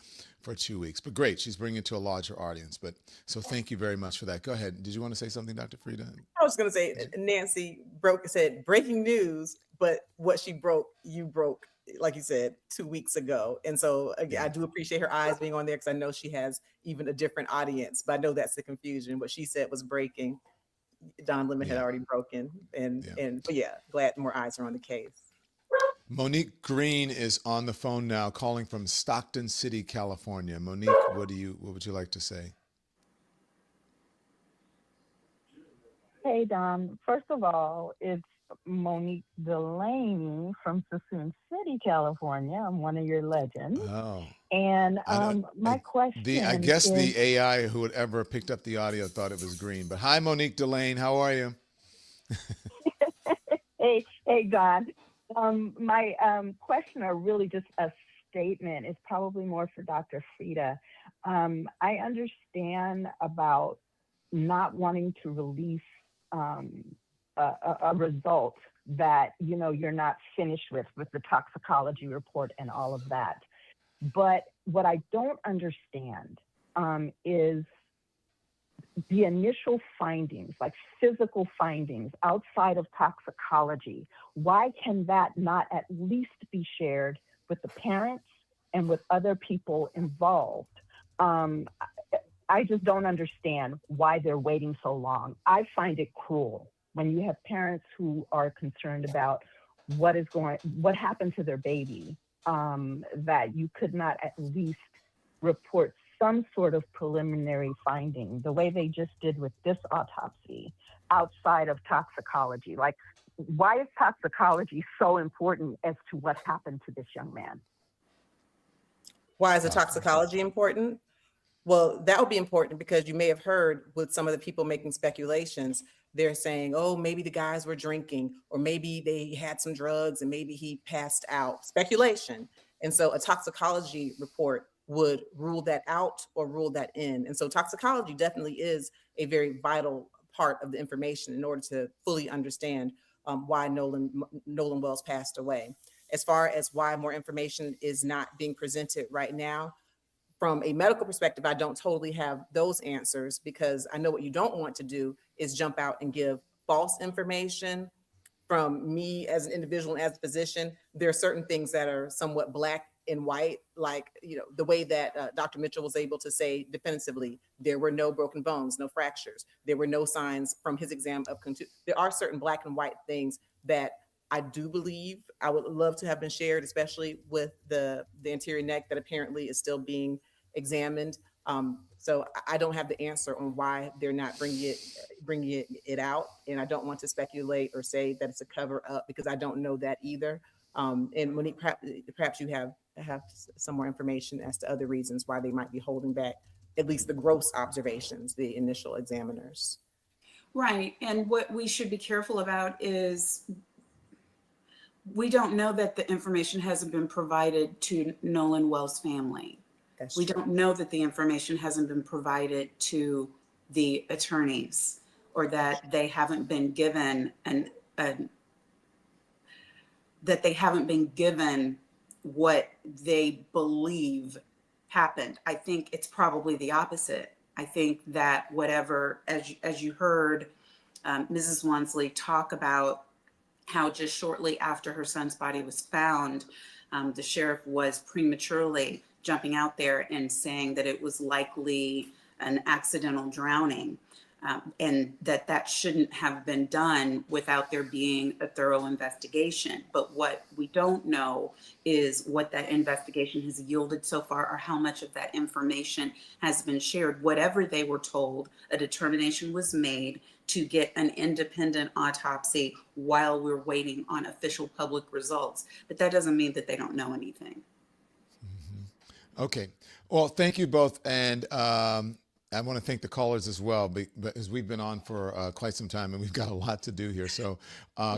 2 weeks. But great, she's bringing it to a larger audience. But so thank you very much for that. Go ahead. Did you want to say something, Dr. Frita? I was going to say, Nancy said breaking news, but what she broke, you broke, like you said, 2 weeks ago. And so again, I do appreciate her eyes being on there because I know she has even a different audience, but I know that's the confusion. What she said was breaking. Don Lemon had already broken. But yeah, glad more eyes are on the case. Monique Green is on the phone now, calling from Stockton City, California. Monique, what would you like to say? Hey, Don. First of all, it's Monique Delaney from Sassoon City, California. I'm one of your legends. Oh. And my question I guess is, the AI who had ever picked up the audio thought it was green. But hi, Monique Delaney. How are you? Hey, Don. My question, or really just a statement, is probably more for Dr. Frita. I understand about not wanting to release a result that you're not finished with the toxicology report and all of that. But what I don't understand is the initial findings, like physical findings outside of toxicology. Why can that not at least be shared with the parents and with other people involved? I just don't understand why they're waiting so long. I find it cruel when you have parents who are concerned about what happened to their baby, that you could not at least report some sort of preliminary finding, the way they just did with this autopsy, outside of toxicology. Like, why is toxicology so important as to what happened to this young man? Why is the toxicology important? Well, that would be important because you may have heard with some of the people making speculations, they're saying, oh, maybe the guys were drinking, or maybe they had some drugs and maybe he passed out. Speculation. And so a toxicology report would rule that out or rule that in. And so toxicology definitely is a very vital part of the information in order to fully understand why Nolan Wells passed away. As far as why more information is not being presented right now, from a medical perspective, I don't totally have those answers, because I know what you don't want to do is jump out and give false information. From me as an individual and as a physician, there are certain things that are somewhat black and white, like the way that Dr. Mitchell was able to say definitively there were no broken bones, no fractures, there were no signs from his exam of contusion. There are certain black and white things that I do believe I would love to have been shared, especially with the anterior neck that apparently is still being examined. So I don't have the answer on why they're not bringing it out, and I don't want to speculate or say that it's a cover up, because I don't know that either. And Monique, perhaps you have some more information as to other reasons why they might be holding back at least the gross observations, the initial examiners. Right, and what we should be careful about is we don't know that the information hasn't been provided to Nolan Wells' family. We don't know that the information hasn't been provided to the attorneys or that they haven't been given that they haven't been given what they believe happened. I think it's probably the opposite. I think that whatever, as you heard Mrs. Wansley talk about how just shortly after her son's body was found, the sheriff was prematurely jumping out there and saying that it was likely an accidental drowning. And that shouldn't have been done without there being a thorough investigation. But what we don't know is what that investigation has yielded so far, or how much of that information has been shared. Whatever they were told, a determination was made to get an independent autopsy while we're waiting on official public results. But that doesn't mean that they don't know anything. Okay. Well, thank you both. And I want to thank the callers as well, because we've been on for quite some time and we've got a lot to do here. So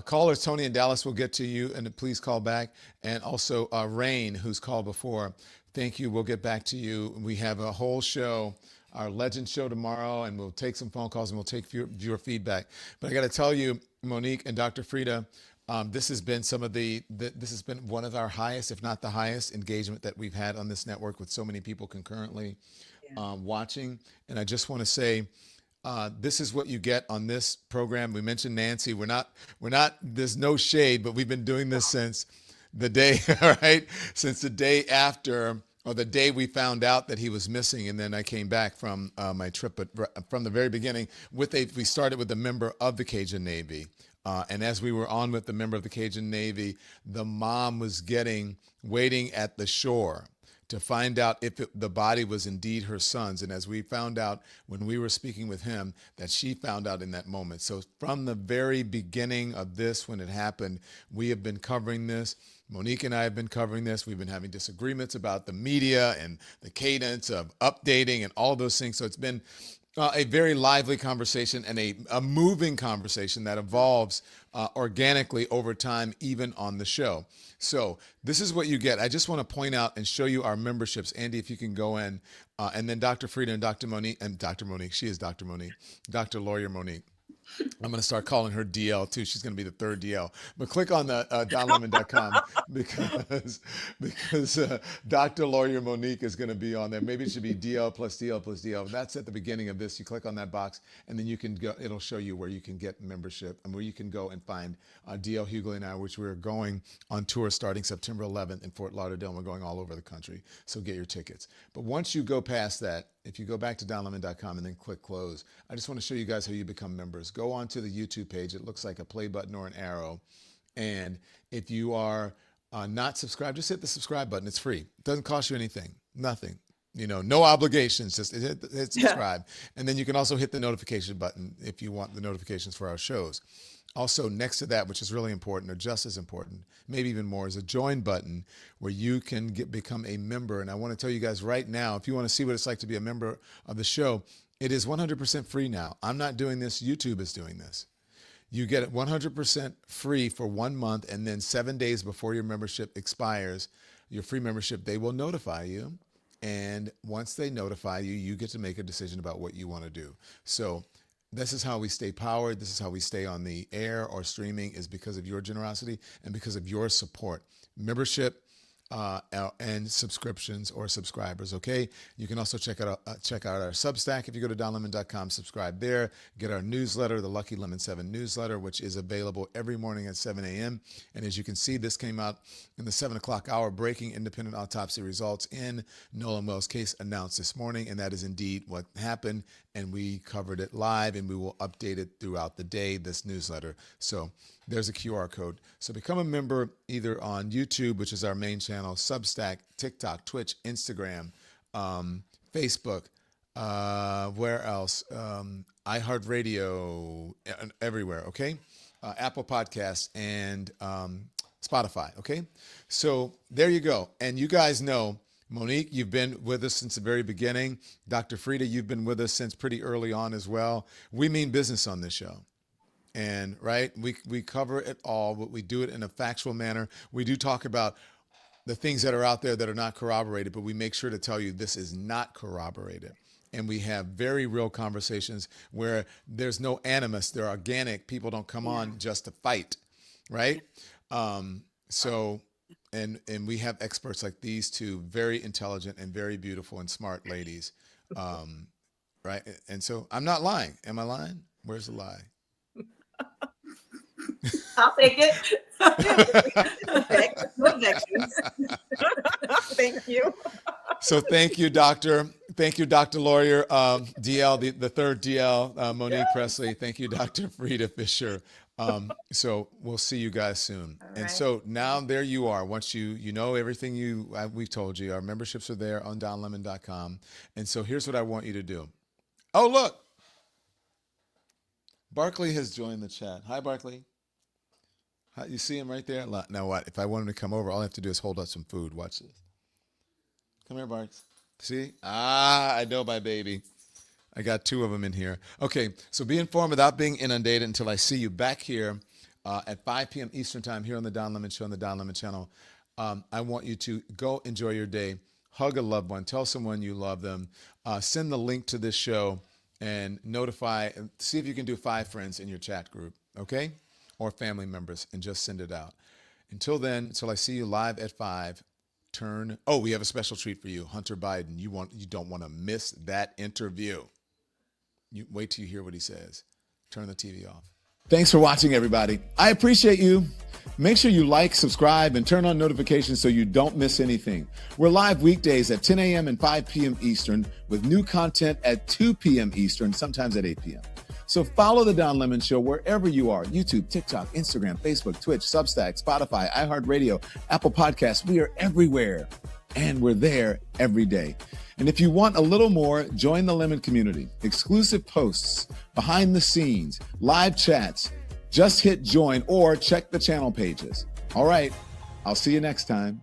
callers, Tony in Dallas, will get to you, and please call back. And also Rain, who's called before, thank you. We'll get back to you. We have a whole show, our Legend show tomorrow, and we'll take some phone calls and we'll take viewer feedback. But I got to tell you, Monique and Dr. Frita, this has been this has been one of our highest, if not the highest, engagement that we've had on this network, with so many people concurrently watching. And I just want to say, this is what you get on this program. We mentioned Nancy. We're not, there's no shade, but we've been doing this since the day, all right, since the day after, or the day we found out that he was missing. And then I came back from my trip, but from the very beginning we started with a member of the Cajun Navy. And as we were on with the member of the Cajun Navy, the mom was waiting at the shore to find out if the body was indeed her son's. And as we found out when we were speaking with him, that she found out in that moment. So from the very beginning of this, when it happened, we have been covering this. Monique and I have been covering this. We've been having disagreements about the media and the cadence of updating and all those things. So it's been a very lively conversation, and a moving conversation that evolves organically over time, even on the show. So this is what you get. I just want to point out and show you our memberships. Andy, if you can go in, and then Dr. Frita and Dr. Monique, she is Dr. Monique, Dr. Lawyer Monique. I'm going to start calling her DL too. She's going to be the third DL. But click on the donlemon.com because Dr. Lawyer Monique is going to be on there. Maybe it should be DL plus DL plus DL. That's at the beginning of this. You click on that box, and then you can go. It'll show you where you can get membership and where you can go and find DL Hughley and I, which we're going on tour starting September 11th in Fort Lauderdale. We're going all over the country. So get your tickets. But once you go past that, if you go back to donlemon.com and then click close, I just want to show you guys how you become members. Go onto the YouTube page. It looks like a play button or an arrow. And if you are not subscribed, just hit the subscribe button. It's free. It doesn't cost you anything. Nothing. No obligations. Just hit subscribe. And then you can also hit the notification button if you want the notifications for our shows. Also, next to that, which is really important, or just as important, maybe even more, is a join button where you can become a member. And I want to tell you guys right now, if you want to see what it's like to be a member of the show, it is 100% free now. I'm not doing this. YouTube is doing this. You get it 100% free for 1 month, and then 7 days before your membership expires, your free membership, they will notify you. And once they notify you, you get to make a decision about what you want to do. So this is how we stay powered. This is how we stay on the air or streaming, is because of your generosity and because of your support. Membership and subscriptions or subscribers, okay? You can also check out our Substack. If you go to donlemon.com, subscribe there. Get our newsletter, the Lucky Lemon 7 newsletter, which is available every morning at 7 a.m. And as you can see, this came out in the 7 o'clock hour, breaking independent autopsy results in Nolan Wells' case announced this morning. And that is indeed what happened. And we covered it live, and we will update it throughout the day, this newsletter. So there's a QR code. So become a member either on YouTube, which is our main channel, Substack, TikTok, Twitch, Instagram, Facebook, where else? iHeart Radio, everywhere, okay? Apple Podcasts and Spotify, okay? So there you go. And you guys know, Monique, you've been with us since the very beginning. Dr. Frita, you've been with us since pretty early on as well. We mean business on this show. And right, we cover it all, but we do it in a factual manner. We do talk about the things that are out there that are not corroborated, but we make sure to tell you this is not corroborated. and we have very real conversations where there's no animus. They're organic. People don't come on just to fight, right? So, and we have experts like these two, very intelligent and very beautiful and smart ladies, right? And so I'm not lying. Am I lying? Where's the lie? I'll take it. No objections. Thank you. So thank you, Doctor. Thank you, Dr. Lawyer, DL, the third DL, Monique Presley. Thank you, Dr. Frita Fisher. So we'll see you guys soon. And so now there you are. Once you know everything we've told you, our memberships are there on donlemon.com. And so here's what I want you to do. Oh, look. Barkley has joined the chat. Hi, Barkley. You see him right there? Now what? If I want him to come over, all I have to do is hold up some food. Watch this. Come here, Barks. See? I know my baby. I got two of them in here. Okay, so be informed without being inundated until I see you back here at 5 p.m. Eastern Time here on the Don Lemon Show on the Don Lemon Channel. I want you to go enjoy your day. Hug a loved one. Tell someone you love them. Send the link to this show and see if you can do 5 friends in your chat group, okay? Or family members, and just send it out. Until then, until I see you live at 5, we have a special treat for you. Hunter Biden. You don't want to miss that interview. You wait till you hear what he says. Turn the TV off. Thanks for watching, everybody. I appreciate you. Make sure you like, subscribe, and turn on notifications so you don't miss anything. We're live weekdays at 10 a.m. and 5 p.m. Eastern with new content at 2 p.m. Eastern, sometimes at 8 p.m. So follow The Don Lemon Show wherever you are. YouTube, TikTok, Instagram, Facebook, Twitch, Substack, Spotify, iHeart Radio, Apple Podcasts. We are everywhere, and we're there every day. And if you want a little more, join the Lemon community. Exclusive posts, behind the scenes, live chats. Just hit join or check the channel pages. All right, I'll see you next time.